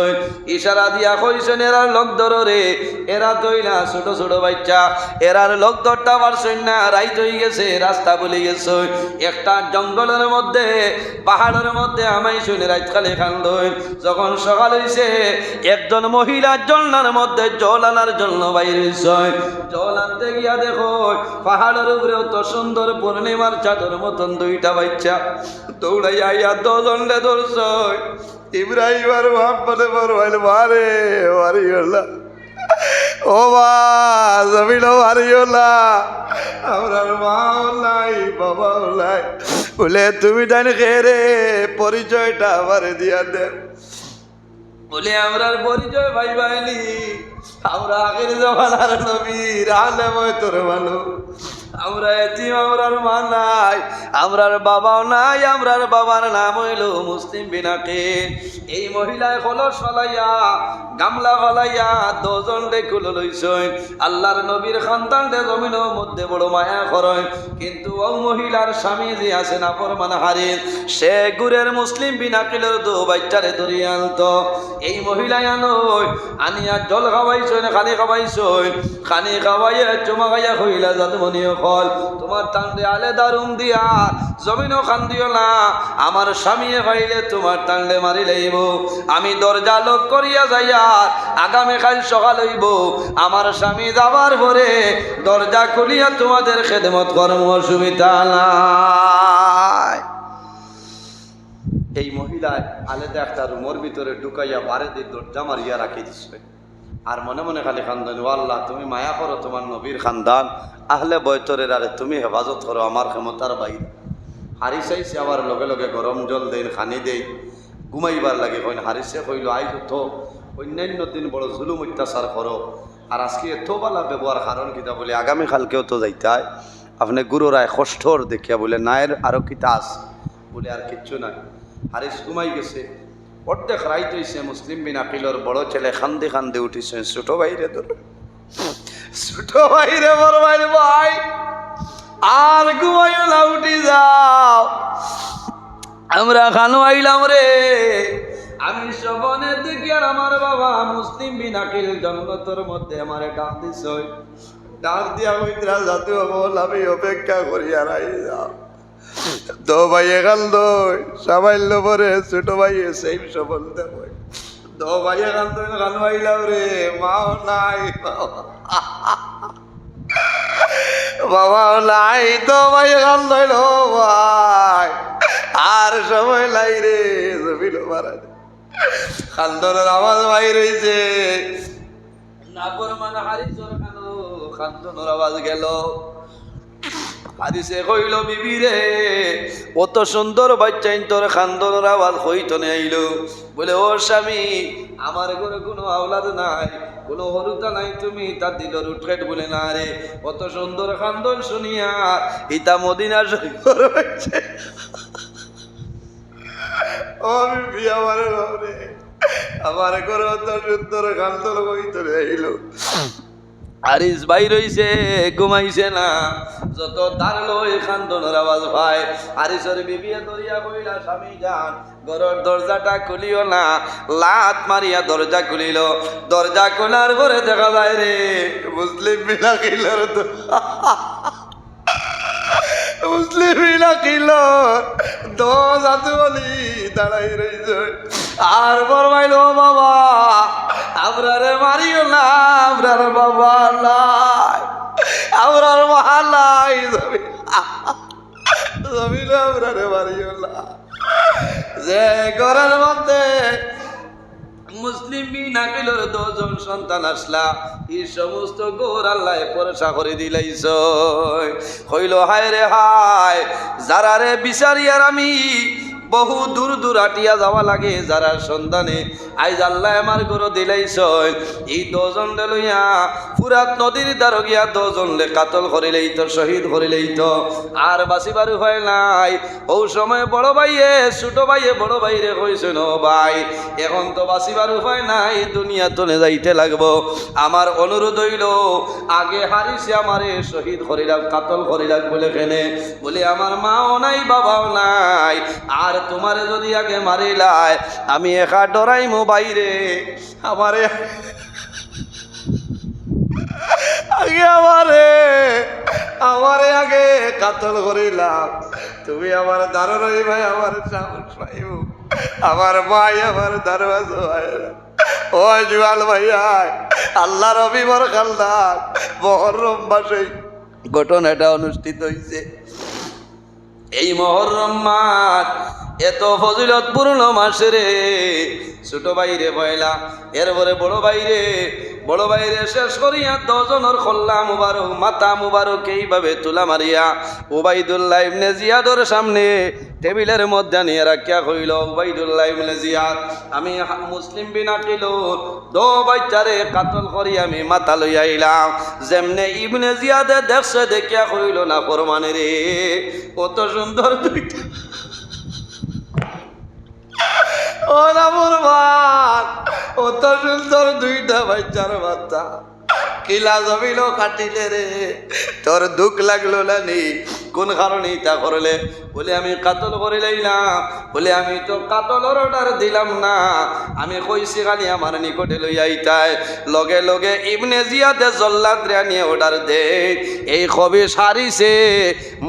ইশারা দিয়া কইছেন এরার লোক ধরো রে। এরা তৈলা ছোট ছোট বাচ্চা, এরার লোক ধরতে পারছেন না, রাইত হয়ে গেছে, রাস্তা বলে গেছে। একটা জঙ্গলের মধ্যে পাহাড়ের মধ্যে আমাই শুনে রাইত খালি খান্দই। যখন সকাল হইছে, একজন মহিলা জলনার মধ্যে জল আনার জন্য বাইর হইছে। জল আনতে গিয়া দেখো পাহাড়ের উপরে তো সুন্দর পূর্ণিমার চাঁদের মতন 2টা বাচ্চা দৌড়াইয়া আইয়া 2 জনরে ধরছ। ইব্রাহিম আর মোহাম্মদে বড় মারে মারিওলা, ও মা জমিন মারিওলা, আমরা মাও নাই বাবাও নাই, বলে তুমি জানি খেয়ে রে পরিচয়টা আমার দিয়া দে। বলে আমরার পরিচয় ভাই ভাইনি, আমরা আগের জমানার নবীর আলে তোর ভালো, আমরা এতিম, আমরার মা নাই, আমরার বাবাও নাই, আমরার বাবার নাম হইল মুসলিম বিনাকে। এই মহিলায় কলস ফলাইয়া গামলা ফলাইয়া 10 জন ডেকুল লইছই। আল্লাহর নবীর সন্তানরে জমিনের মধ্যে বড় মায়া করয়, কিন্তু ও মহিলার স্বামী যে আছে নাফরমান হারিস, সে গুরের মুসলিম বিনাকিলের 2 বাচ্চারে ধরিয়ে আনতো। এই মহিলাই আনিয়া জল খাওয়াইছই, খানি খাওয়াইছই, খানি খাওয়াইয়া চুমা খাইয়া কইলা জাদমনিও ফল তোমার টান্ডে আলাদা রুম দিয়া জমিনও খান দিও না, আমার স্বামীয়ে পাইলে তোমার টান্ডে মারি লইব। আমি দরজা লক করিয়া যাইয়া আগামীকাল সকাল হইব, আমার স্বামী যাবার পরে দরজা খুলিয়া তোমাদের খেদমত করম, অসুবিধা নাই। এই মহিলায় আলাদা একটা রুমের ভিতরে ঢুকাইয়া বারে দিয়ে দরজা মারিয়া রাখি দিচ্ছে, আর মনে মনে খালি খান্দান, ও আল্লাহ তুমি মায়া করো তোমার নবীর খানদান আহলে বয়তরের, আরে তুমি হেফাজত করো আমার ক্ষমতার বাইরে। হারিস আইসে আবার লগে লগে গরম জল দেন, খানি দেই, ঘুমাইবার লাগে। কইন হারিসে কইল আইজ তো অন্যান্য দিন বড় জুলুম অত্যাচার করো, আর আজকে এত বালা ব্যবহার কারণ কিতা বলে আগামীকালকেও তো যাইতাই, আপনি গুরুরায় কষ্টর দেখিয়া বলে নায়ের আরো কিতা আছে বলে, আর কিচ্ছু নাই। হারিস ঘুমাই গেছে, অর্ধেক রাইত হইছে, মুসলিম বিন আকিলর বড় ছেলে খান্দে খান্দে উঠিছে, ছোট ভাইরে ধরে, ছোট ভাইরে বড় ভাইরে ভাই আর ঘুমাইও না, উঠি যাও, আমরা খানো আইলাম রে। আমি সবনে দেখি আর আমার বাবা মুসলিম বিন আকিল জন্মতর মধ্যে আমার ডাক দিছ, ডাক দিয়া হইতরা জাতু বল আমি অপেক্ষা করিয়া রাই যাও। তো ভাই এখান দই সামাইল পরে ছোট ভাই সেই সবল দেব, তো ভাই এখান দই খানো আইলাম রে, মাও নাই বাবাও নাই, তো ভাই এখান দইল ভাই আর সময় নাই রে, জমিল মারা খান্দনের আওয়াজ ভাই রয়েছে, নাফরমান হারিসর খানো খান্দনের আওয়াজ গেল। হাদিসে কইল বিবি রে অত সুন্দর বাচ্চাইন তোর খান্দনের আওয়াজ হইতো না আইল, বলে ও স্বামী আমার ঘরে কোনো আওলাদ নাই, কোনো হরুতা নাই, তুমি তার দিল রুটকেট বলে না রে, অত সুন্দর খান্দন শুনিয়া ইতা মদিনার শরীফের হচ্ছে ও বিবি আমার বাবরে, আমার ঘরে অত সুন্দর খান্দন হইতো না আইল। হারিস ভাই রইছে ঘুমাইছে না, যত দাঁড়লো খান্দনের আওয়াজ ভাই হারিসের বিবিয়ে দরিয়া কইলা স্বামী যান ঘরের দরজাটা খুলিও না, লাত মারিয়া দরজা খুলিল, দরজা খোলার পরে দেখা যায় রে মুসলিম বিনা কিলার, মুসলিম বিনা কিলার দাদু বলি দাঁড়াই রইছে, আর বরমাইল বাবা আমরারে মারিও না, আমরার বাবা নাই, আমরার মা নাই, জমিল আমরারে মারিও না। যে ঘরের মধ্যে মুসলিম বিনা কিলোর 2 জন সন্তান আসলা, এই সমস্ত গোর আল্লাহ পরশা করে দিলাইছ, হইল হায় রে হায়, যারা রে বিচারিয়ার আমি বহু দূর দূর আটিয়া যাওয়া লাগে, যারা সন্তানে আইজ আল্লাহ আমার ঘর দিলাইছ, এই 2 জন লইয়া ফুরাত নদীর দ্বার গিয়া 2 জন কাতল করিলেই তো শহীদ করিলেই তো আর বাঁচিবার হয় নাই। ও সময় বড় ভাইয়ে ছোট ভাইয়ে বড় ভাইরে কইছে ন ভাই এখন তো বাঁচিবার উপায় নাই, দুনিয়া তলে যাইতে লাগবো, আমার অনুরোধ হইল আগে হারিসে আমারে শহীদ করিলাম কাতল করিলাম বলে কেনে, বলে আমার মাও নাই বাবাও নাই, আর তোমারে যদি আগে মারিলাই আমি একা ডরাইমো বাইরে, আমারে আগে আমারে আগে কাতল করিলাম, তুমি আমার দারো রই ভাই, আমার সাহস পাইব, আমার ভাই আমার দারোয়াজ ভাই, ও জুয়াল ভাইয়া আল্লাহ রবি বর খালদার মহরম মাসে ঘটনাটা অনুষ্ঠিত হয়েছে। এই মহরম মাস এত ফজিলতপূর্ণ মাস রে, ছোট ভাইরে পয়লা, এরপরে বড় ভাইরে বড় ভাইরে শেষ করিয়া 10 জনের খল্লা মুবারক মাথা মুবারক এইভাবে তুলা মারিয়া উবাইদুল্লাহ ইবনে জিয়াদর সামনে টেবিলের মধ্যে নিয়ে রাখিয়া কইল, উবাইদুল্লাহ ইবনে জিয়াদ, আমি মুসলিম বিনা কিল 2 বাচ্চারে কাতল করি আমি মাথা লইয়া আইলাম। যেমনে ইবনে জিয়াদে দেখছে দেখিয়া কইল, না ফরমানে রে, কত সুন্দর দুইটা ও না ফরমান, কত সুন্দর দুইটা বাচ্চার বাচ্চা কিলা জমিল কাটিলে রে, তোর দুঃখ লাগলো না নি? কোন কারণে তা করলে? বলে আমি কাতল করে লাইলাম। বলে আমি তো কাতলের অর্ডার দিলাম না, আমি কইছি খালি আমার নিকটে লই আইতাই। লগে লগে ইবনে জিয়াদে জল্লাদরে নিয়ে অর্ডার দে, এই কবি সারিছে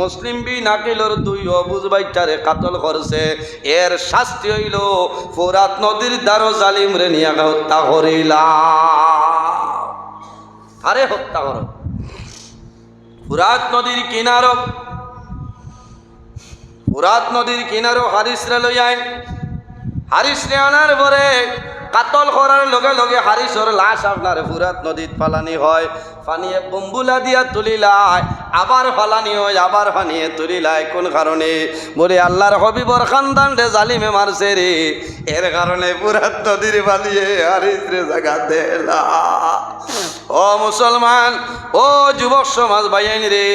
মুসলিম বিন আকিলর 2 অবুজ বাইটারে কাতল করছে, এর শাস্তি হইল ফোরাত নদীর দ্বারো জালিম রে নিয়ে হত্যা করিলা। আরে হত্যা করো। ফুরাত নদীর কিনারো হারিসরে লই আইন। হারিসরে আনার পরে কাতল করার লগে লগে হারিসর লাশ আপনার ফুরাত নদীত ফালানি হয়। ফানিয়ে বম্বুলা দিয়া তুলিলায়, আবার ফালানি হয়, আবার ফানিয়ে তুলিলায়। কোন কারণে? বলে আল্লাহর হবিবর খানদান রে জালিমে মারছে রে, এর কারণে ফুরাত নদীর ফালিয়ে হারিসরে জায়গা দেলা। ও মুসলমান, ও যুবক সমাজ ভাইয়াইন রে,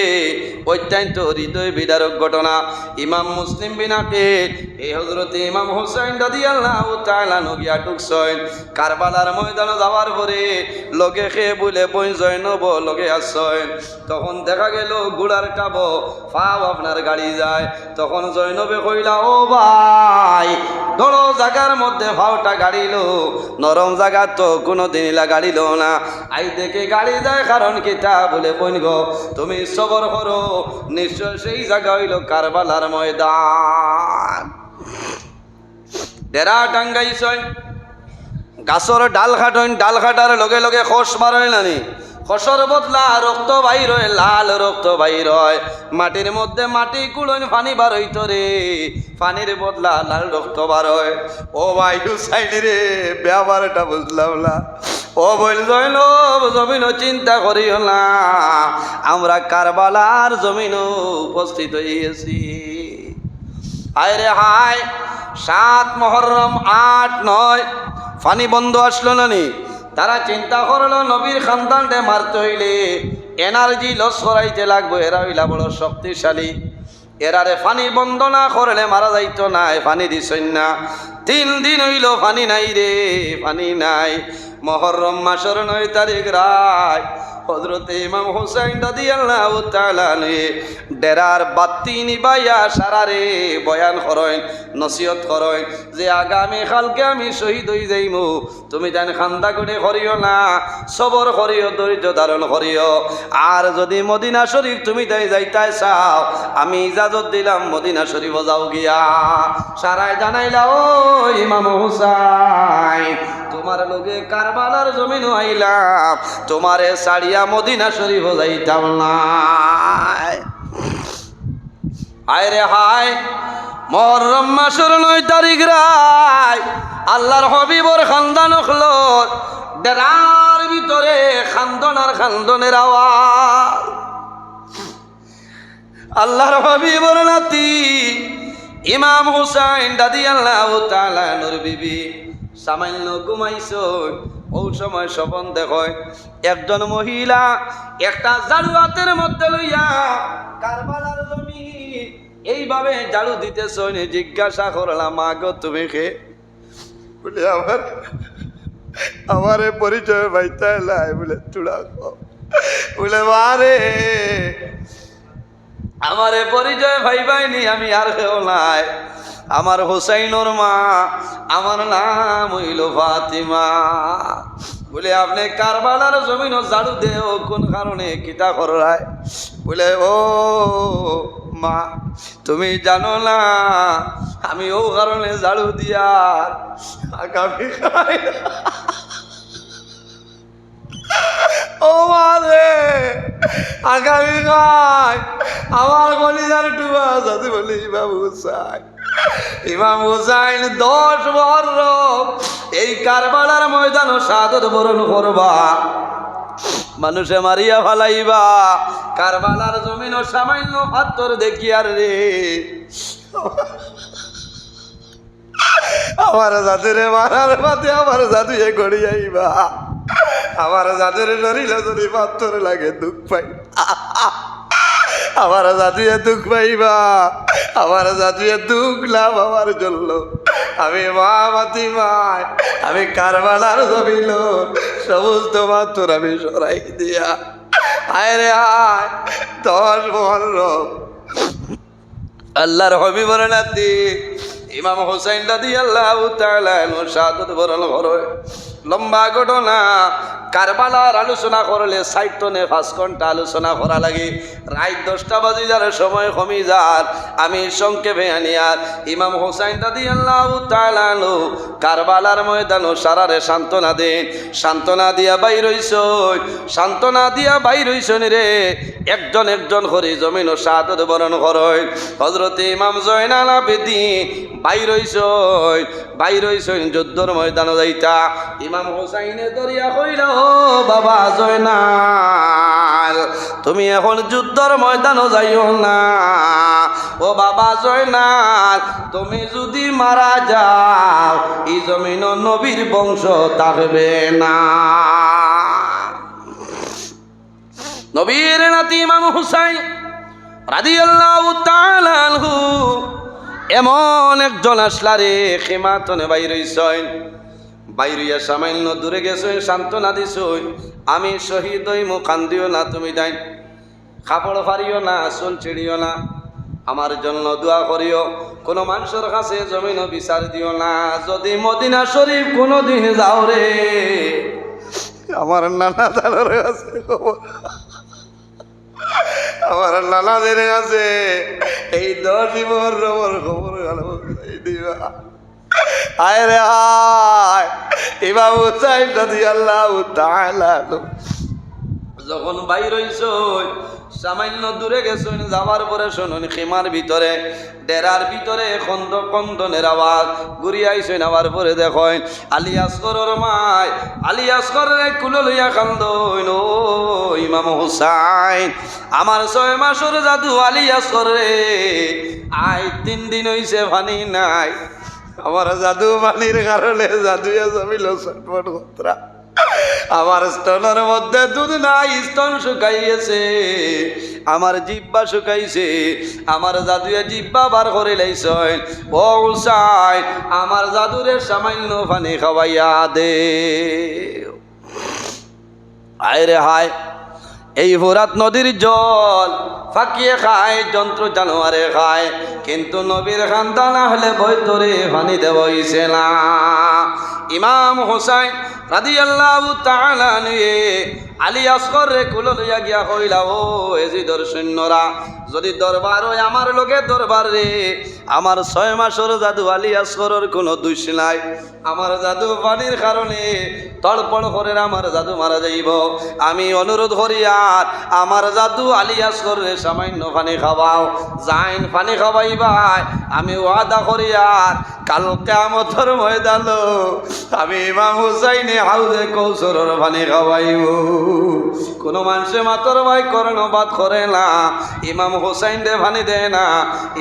অত্যন্ত হৃদয় বিদারক ঘটনা। ইমাম মুসলিম বিন আকিল এই হযরতে ইমাম হুসাইন রাদিয়াল্লাহু তাআলা নগিয়া ঢুকছেন কারবালার ময়দানে যাওয়ার পরে লগে খেয়ে বলে বই জয়নব লগে আসছেন। তখন দেখা গেল গুড়ার কাবো ফাও আপনার গাড়ি যায়। তখন জয়নবে কইলা, ও ভাই, ধরো জায়গার মধ্যে ফাওটা গাড়িল, নরম জায়গা তো কোনোদিন গাড়িল না। আই দেখে গাড়ি যায়, কারণ কিতা? বলে বোন গো, তুমি সবর করো, নিশ্চয় সেই জায়গা হইল কারবালার ময়দান। ডেরা টাঙ্গাইছয়, গাছর ডাল খাটইন, ডাল খাটার লগে লগে খস বারয় নানি, খসর বদলা রক্ত বাইর হয়, লাল রক্ত বাইর হয়। মাটির মধ্যে মাটি কুড়ইন, পানি বার হইত রে, পানির বদলা লাল রক্ত বার হয়। ও ভাই হুসাইন রে, ব্যাপারটা বুঝলাম না। ও বলল, জমিন চিন্তা করিও না, আমরা কারবালার জমিন উপস্থিত হইয়াছি। হায় রে হায়, 7 মুহররম 8, 9 ফানি বন্ধ আসলো নানি। তারা চিন্তা করলো নবীর খানদানরে মারতে হইলে এনার্জি লস করাইতে লাগবে, এরা হইলা বড় শক্তিশালী, এরারে ফানি বন্ধ না করলে মারা যাইতো না। ফানি দিছই না, 3 দিন হইল ফানি নাই রে, ফানি নাই। মুহররম মাসের 9 তারিখ রাত হযরতে ইমাম হুসাইন রাদিয়াল্লাহু তাআলা ডেরার বাতি নিবাইয়া সারারে বয়ান করেন, নসিহত করেন যে আগামী কালকে আমি শহীদ হই যাইমু, তুমি জান খান্দা করে করিও না, সবর করিও, ধৈর্য ধারণ করিও। আর যদি মদিনা শরীফ তুমি তাই যাইতাই চাও, আমি ইজাজত দিলাম মদিনা শরীফ যাও গিয়া। সারাই জানাইলা, ও ইমাম হুসাইন, তোমার লগে কারবালার জমিন আইলাম, তোমারে সাড়িয়া মদিনা শরীফ যাইতাম না। হায় রে হায়, মুহররম মাসের 9 তারিখ রায় আল্লাহর হবিবর খানদান হলো ডেরার ভিতরে খান্দন আর খান্দনের আওয়াজ। আল্লাহর হবিবর নাতি ইমাম হুসাইন রাদিয়াল্লাহু তাআলা নূর বিবি সামান্য ঘুমাইছ। ও সময় স্বপন দেখয় একজন মহিলা একটা ঝাড়ু হাতের মধ্যে লইয়া কারবালার জমি এইভাবে ঝাড়ু দিতেছ। জিজ্ঞাসা করলাম, মা গো তুমি কে? বলে আমার পরিচয় পাইতে লাই। বলে চূড়া, বলে মারে আমারে পরিচয় পাইবাইনি, আমি আর কেউ নাই, আমার হুসাইনোর মা, আমার নাম হইল ফাতিমা। বলে আপনি কারবালার জমিন ঝাড়ু দেও কোন কারণে, কিতা করায়? বলে ও মা, তুমি জানো না আমি ও কারণে ঝাড়ু দিয়ার আগামী ও মারে আগামী আমার কলিজার ডুবা যাতে বলি বাবু চাই ইমাম হুসাইন 10 মুহররম এই কারবালার ময়দানে শাহাদাত বরণ করবা, মানুষে মারিয়া ফালাইবা। কারবালার জমিন সামান্য পাথর দেখি আর রে আমার জাদুরে মারার পাতে আমার জাদুয়ে গড়িয়াইবা, আমার জাদুরে নড়িলে যদি পাথর লাগে দুঃখ পাই, আমার জাদুয়ে দুঃখ পাইবা, আমার জাদুয়ে দুঃখ লাভ আমার জন্য। আমি মা ফাতিমায় আমি কারবালার জমিল সমস্ত পাথর আমি সরাই দিয়া আয় রে আয় 10 মুহররম আল্লাহর হবিবর নাতি ইমাম হুসাইন রাদিয়াল্লাহু তাআলা আনহু শাহাদাত বরণ করে। লম্বা ঘটনা, কারবালার আলোচনা করলে 5 ঘন্টা আলোচনা করা লাগে। রাত 10টা বাজে যার সময় কমি যার, আমি সংক্ষেপে আনি আর ইমাম হুসাইন রাদিয়াল্লাহু তাআলা আনহু কারবালার ময়দানে সারারে সান্ত্বনা দেন। সান্ত্বনা দিয়া বাইর হইছই, সান্ত্বনা দিয়া বাইর হইছন রে, একজন একজন করে জমিন শাহাদাত বরণ করয়। হযরতে ইমাম জয়নাল আবেদিন বাইর হইছই যুদ্ধর ময়দানে যাইতা। ইমাম হুসাইনে দরিয়া কইল, ও বাবা জয়নাল তুমি এখন যুদ্ধর ময়দানে যাইও না, ও বাবা জয়নাল তুমি যদি মারা যাও এই জমিন নবীর বংশ থাকবে না। নবীর নাতি ইমাম হুসাইন রাদিয়াল্লাহু তাআলা আনহু এমন একজন আসলা রে, খেমাতনে বাইর হইছই, বাইরিয়া সামান্য দূরে গেছই, সান্ত্বনা দিছই, আমি শহীদ হইমু কান্দিও না, তুমি যাই কাপড় ফারিও না, চুল ছিড়িও না, আমার জন্য দোয়া করিও, কোনো মানুষের কাছে জমিন বিচার দিও না। যদি মদিনা শরীফ কোনোদিন যাও রে, আমার নানা দাদার কাছে খবর, আমার নানাদের কাছে এই 10 মুহররমের খবর গেল দিবা। আয় রে আয় ইমাম হুসাইন রাদিয়াল্লাহু তাআলা যখন বাইর হইছই, সামান্য দূরে গেছই, যাওয়ার পরে শুনুন খিমার ভিতরে ডেরার ভিতরে কন্দনের আওয়াজ ঘুরি আইসই। নেওয়ার পরে দেখেন আলী আসগরের মায় আলী আসগরের কুলো লইয়া কান্দইন, ও ইমাম হুসাইন আমার 6 মাসের জাদু আলী আসগর রে, আয় 3 দিন হইছে পানি নাই, আমার জাদু পানির কারণে জাদুয়ে জমিল ছটফট কতরা, আমার স্তনের মধ্যে দুধ নাই, স্তন শুকাইয়েছে, আমার জিব্বা শুকাইছে, আমার জাদুয়ে জিব্বা বার করে লাইছেন। ও হুসাইন আমার জাদুরে সামান্য পানি খাওয়াইয়া দে। আয় রে হায়, এই ফোরাত নদীর জল ফাঁকিয়ে খায়, যন্ত্র জানোয়ারে খায়, কিন্তু নবীর খান্দা না হলে বৈতরে পানি দেবইছে না। ইমাম হুসাইন রাদিয়াল্লাহু তাআলা নিয়ে আলী আসগর রে কুলো লইয়া গিয়া কইলা, ও এজিদর সৈন্যরা যদি দরবার হয় আমার লোকে দরবার রে, আমার 6 মাসের জাদু আলী আসগরের কোনো দোষ নাই, আমার জাদু পানির কারণে তড়পড় করে আমার জাদু মারা যাইব, আমি অনুরোধ করি আর আমার জাদু আলী আসগর রে সামান্য পানি খাওয়াও, যাইন পানি খাওয়াইবাই, আমি ওয়াদা করি আর কাল কিয়ামতের ময়দানে আমি ইমাম হুসাইনে হাউজে কৌসরের পানি খাওয়াইব। কোনো মানুষে মাতর ভাই কর্ণপাত করে না, ইমাম হুসাইন রে পানি দেয় না।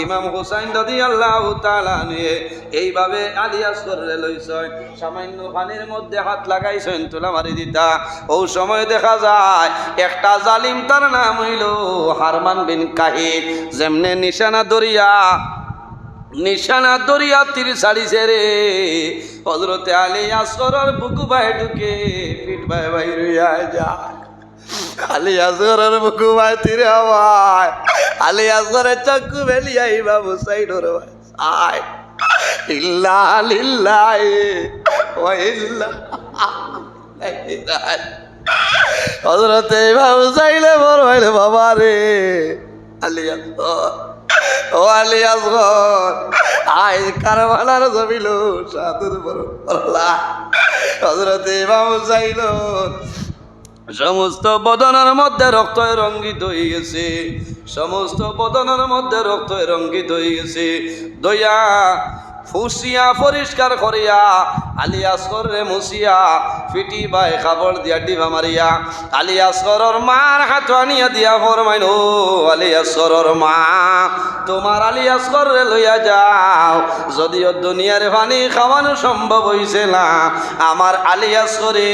ইমাম হুসাইন রাদিয়াল্লাহু তাআলা নিয়ে এইভাবে আলী আসগর রে লইছেন, সামান্য পানির মধ্যে হাত লাগাইছেন, তুলা মারি দিতা। ও সময় দেখা যায় একটা জালিম, তার নাম হইল হারমান বিন কাহিদ, যেমনে নিশানা দরিয়া তীর ছাড়িছে রে, হযরতে আলী আসগরের বুকু বাই ঢুকে পিঠ বাই বাই রইয়া যায়। আলী আসগরের বুকু বাই তীরে হওয়ায় আলী আসগরের চক্ষু বেলিয়া ইমাম হুসাইনের আয় ইল্লা লিল্লাহ ওয়া ইল্লা হযরতে ইমাম হুসাইনে বড় হইলে বাবা রে, আলী আসগর ও আলী আসগর আয় কারবালার জমিল শাহাদাত বরণ করলা। হযরতে ইমাম হুসাইন সমস্ত বদনের মধ্যে রক্ত রঙ্গিত হয়ে গেছে, সমস্ত বদনের মধ্যে রক্ত রঙ্গিত হয়ে গেছে। দয়া ফুসিয়া পরিষ্কার করিয়া আলী আসগরে মুসিয়া ফিটি বাই কাপড় দিয়া ডিবা মারিয়া আলী আসগরের মার হাত আনিয়া দিয়া ফরমাইন, ও আলী আসগরের মা, তোমার আলী আসগরে লইয়া যাও, যদিও দুনিয়ার পানি খাওয়ানো সম্ভব হইছে না, আমার আলী আসগরে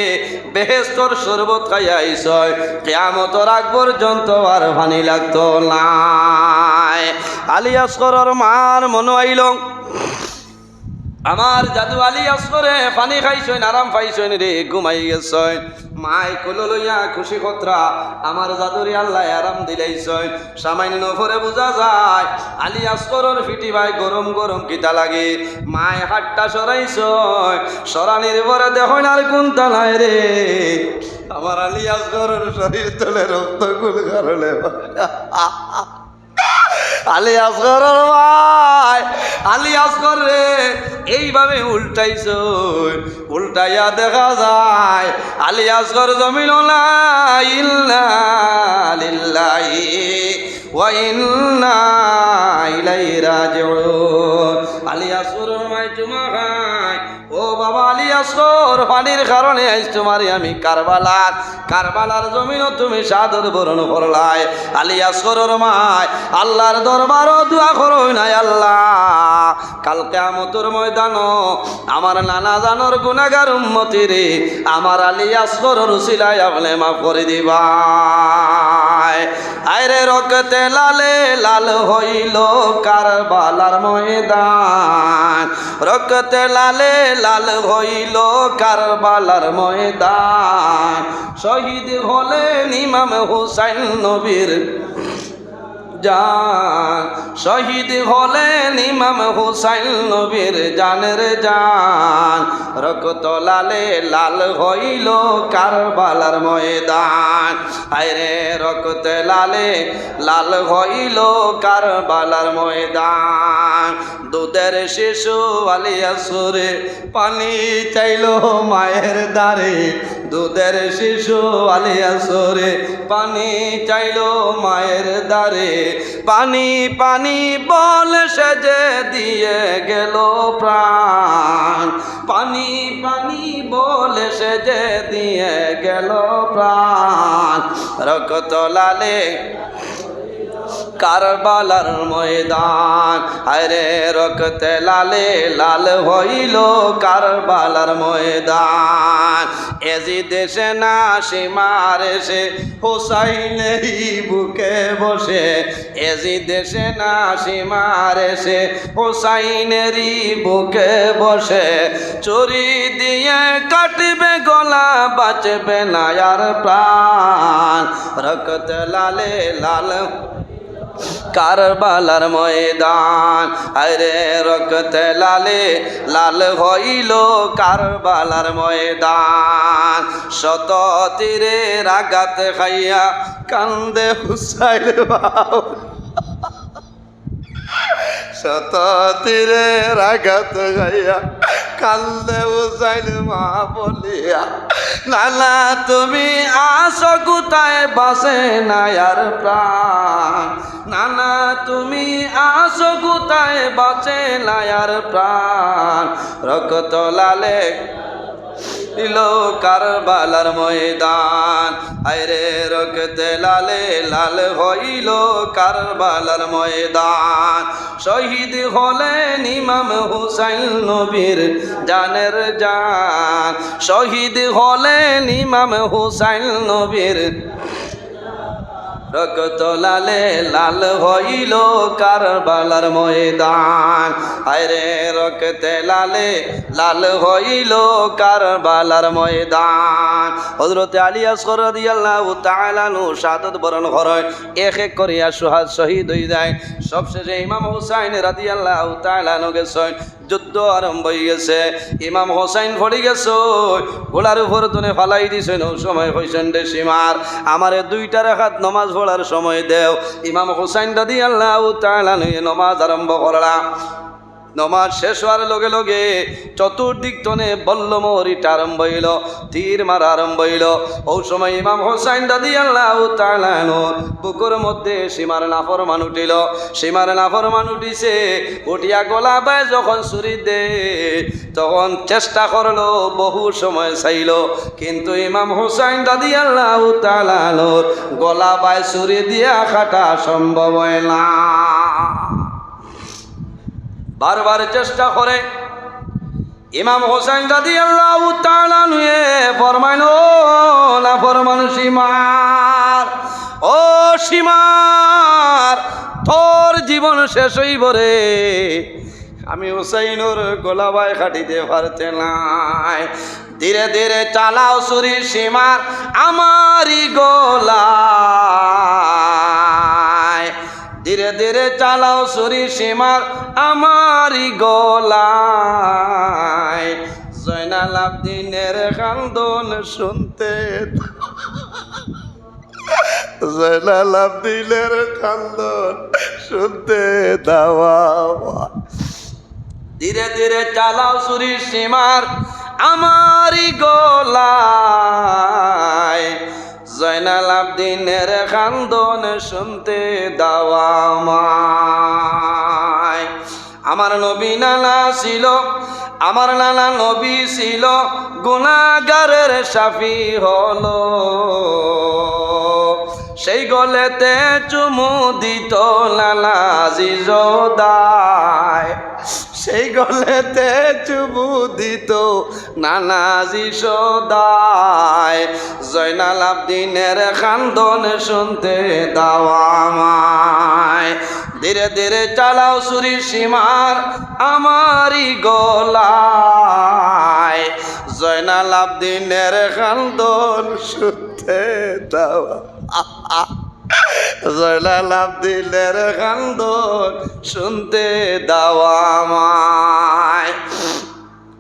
বেহেশতর শরবত খাইয়া আইসয়, কিয়ামতের আগ পর্যন্ত আর পানি লাগতো না। আলী আসগরের মার মনে আইল, আমার জাদু আলী আসগরে পানি খাইছই, আরাম পাইছই রে, ঘুমাই গেছই। মাই কলো লইয়া খুশি খতরা আমার জাদুরি আল্লাহ আরাম দিলাইছই। সামান্য পরে বোঝা যায় আলী আসগরের ফিটি ভাই গরম গরম কিতা লাগে। মায় হাতটা সরাইছই, সরানির পরে দেখুন আর কোন তালায় রে, আমার আলী আসগরের শরীর তলে রক্ত গুল কারণে আলী আসগরের ভাই, আলী আসগর রে এইভাবে উল্টাইছ, উল্টাইয়া দেখা যায় আলী আসগর জমিন লা ইল্লা লিল্লাহি ওয়া ইন্না ইলাইহি রাজিউন। আলী আসগরের মাই চুমা খায়, ও বাবা আলী আসগর, পানির কারণে আইস তোমারে আমি কারবালার জমিনও তুমি সাদর বরণ করলাই। আলী আসগরের মাই আল্লাহর দরবারও দোয়া করো নাই, আল্লাহ কাল কিয়ামতের ময়দানও আমার নানা জানোর গুনাহগার উম্মতি রে আমার আলী আসগরের উসিলায় আপনি মাফ করে দিবা। আইরে রক্তে লালে লাল হইল কারবালার ময়দান, রক্তে লালে লাল হইল কারবালার ময়দান, শহীদ হলেন ইমাম হুসাইন নবীর জান, শহীদ হলেন ইমাম হুসাইন নবীর জানের জান, রক্ত লালে লাল হইল কারবালার ময়দান। আইরে রক্তে লালে লাল হইল কারবালার ময়দান। দুধের শিশু আলী আসগরে পানি চাইল মায়ের দ্বারে, দুধের শিশু আলী আসগরে পানি চাইল মায়ের দ্বারে, পানি পানি বলে সেজে দিয়ে গেল প্রাণ, পানি পানি বলে সেজে দিয়ে গেল প্রাণ, রক্ত লালে কারবালার ময়দান। আরে রক্তে লালে লাল হইল কারবালার ময়দান। এজি দেশে না সীমার এসে হুসাইনেরই বুকে বসে, এজি দেশে না সীমার এসে হুসাইনেরই বুকে বসে, চুরি দিয়ে কাটবে গলা বাঁচবে না আর প্রাণ, রক্তে লালে লাল কারবালার ময়দান। আরে রক্তে লালে লাল হইল কারবালার ময়দান। শত তীরের আঘাত খাইয়া কান্দে হুসাইন বাউ, শত তীরের আঘাত খাইয়া কান্দে হুসাইন মা বলিয়া, নানা তুমি আসো কোথায় বাসে না আর প্রাণ, নানা তুমি আসো কোথায় বাঁচে না আর প্রাণ, রক্ত লালে দিল কারবালার ময়দান। আইরে রক্তে লালে লাল হইল কারবালার ময়দান। শহীদ হলেন ইমাম হুসাইন নবীর জানের জান, শহীদ হলেন ইমাম হুসাইন নবীর, রক্ত লালে লাল হইল কারবালার ময়দান। আরে রক্তে লালে লাল হইল কারবালার ময়দান। হযরত আলী আসগর রাদিয়াল্লাহু তাআলা আনহু শাহাদাত বরণ করে, এক এক করিয়া শহীদ হয়ে যায়। সবশেষে ইমাম হুসাইন রাদিয়াল্লাহু তাআলা আনহু গেছেন, যুদ্ধ আরম্ভ হয়ে গেছে। ইমাম হোসাইন পড়ে গেছে, গোলার উপর তুলে ফালাই দিছেন। ও সময় হইছেন রে সীমার, আমারে দুইটা রাকাত নমাজ পড়ার সময় দেও। ইমাম হোসাইন রাদিয়াল্লাহু তাআলা নমাজ আরম্ভ করলা। নমাজ শেষ হওয়ার লগে লগে চতুর্দিক তনে বল্লমরিটা আরম্ভ হইল, তীর মারা আরম্ভ হইল। ওই সময় ইমাম হোসাইন রাদিয়াল্লাহু তাআলা আনহুর বুকের মধ্যে সীমার নাফরমান উঠিল। সীমার নাফরমান উঠিছে, উঠিয়া গলা বায় যখন ছুরি দে তখন চেষ্টা করলো, বহু সময় চাইল, কিন্তু ইমাম হোসাইন রাদিয়াল্লাহু তাআলা আনহুর গলা বায় ছুরি দিয়া কাটা সম্ভব হয় না। বারবার চেষ্টা করে ইমাম হোসেন রাদিয়াল্লাহু তাআলা আনহু ফরমাইল, না ফরমান সীমার, ও সীমার, তোর জীবন শেষ হইব রে, আমি হুসাইনের গলা বাই কাটিতে পারতে নাই। ধীরে ধীরে চালাও ছুরি সীমার আমারই গলায়, ধীরে ধীরে চালাও ছুরি সীমার আমারই গলায়। জয়নাল আবদিনের কান্দন শুনতে, জয়নাল আবদিনের কান্দন শুনতে দাওয়া। ধীরে ধীরে চালাও ছুরি সীমার আমারই গলায়, জয়নাল আবদিনের কান্দন শুনতে দাওয়া আমায়। আমার নবী নানা ছিল, আমার নানা নবী ছিল, গুনাহগারের শাফি হলো, সেই গলেতে চুমু দিত নানা জিজোদায়, সেই গলেতে চুমু দিত নানা জিজোদায়। জয়নাল আবদিনের কান্দন শুনতে দাওয়া আমায়। ধীরে ধীরে চালাও ছুরি সীমার আমারই গলায়, জয়নাল আবদিনের কান্দন শুনতে দাওয়া, জয়নাল আবদিনের কান্দন শুনতে দাওয়া আমায়।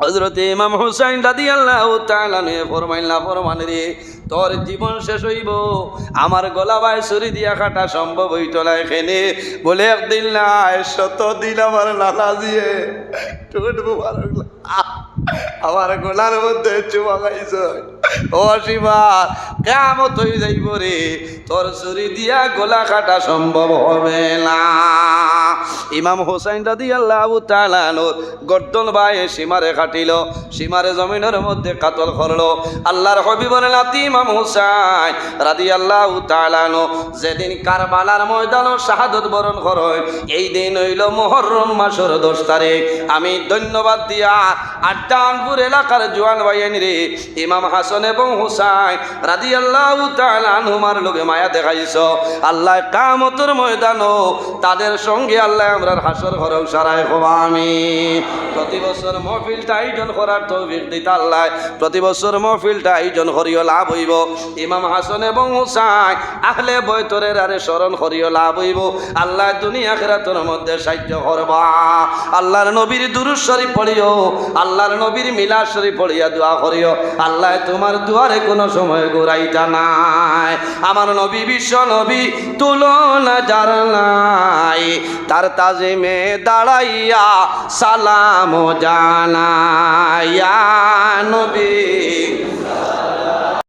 হযরত ইমাম হুসাইন রাদিয়াল্লাহু তাআলা আনহু ফরমাইলা, ফরমান রে, তোর জীবন শেষ হইব, আমার গলা বাই ছুরি দিয়া কাটা সম্ভব হইত না এখানে। বলে একদিন নাই, 100 দিন আমার লালা দিয়ে আমার গলার মধ্যে চুমা খাইছ। ও সীমার, কিয়ামত হয়ে যাইব রে, তোর ছুরি দিয়া গলা কাটা সম্ভব হবে না। ইমাম হোসেন রাদিয়াল্লাহু তাআলা আনহুর গর্দন বায়ে সীমারে কাটিল, সীমারে জমিনের মধ্যে কাতল করলো। আল্লাহর হাবিবের নাতি ইমাম হোসেন রাদিয়াল্লাহু তাআলা আনহু যেদিন কারবালার ময়দানে শাহাদত বরণ করেন, এই দিন হইল মুহররম মাসের 10 তারিখ। আমি ধন্যবাদ দিয়া আড্ডানপুর এলাকার জওয়ান ভাইয়েন রে, ইমাম হাসান এবং হুসাইন রাদিয়াল্লাহু তাআলা আনহুমার লগে মায়া দেখাইছ। আল্লাহ কিয়ামতের ময়দানও তাদের সঙ্গে আল্লাহ আমরার হাসর ঘরেও সারায় হব। আমি প্রতি বছর মাহফিলটা আয়োজন করার তৌফিক দিতা আল্লাহ, প্রতি বছর মাহফিলটা আয়োজন করিও লাভ হইব। ইমাম হাসান এবং হুসাইন আহলে বয়তরের আরে স্মরণ করিও লাভ হইব। আল্লাহ দুনিয়া আখিরাতের মধ্যে সাহায্য করবা। আল্লাহর নবীর দুরূদ শরীফ পড়িও, আল্লাহর নবীর মিলাদ শরীফ পড়িয়া দোয়া করিও। আল্লাহ তোমার দুয়ারে কোনো সময় ঘুরাইতা নাই। আমার নবী বিশ্ব নবী তুলনা যার নাই, তার তাজিমে দাঁড়াইয়া সালাম জানাইয়া নবী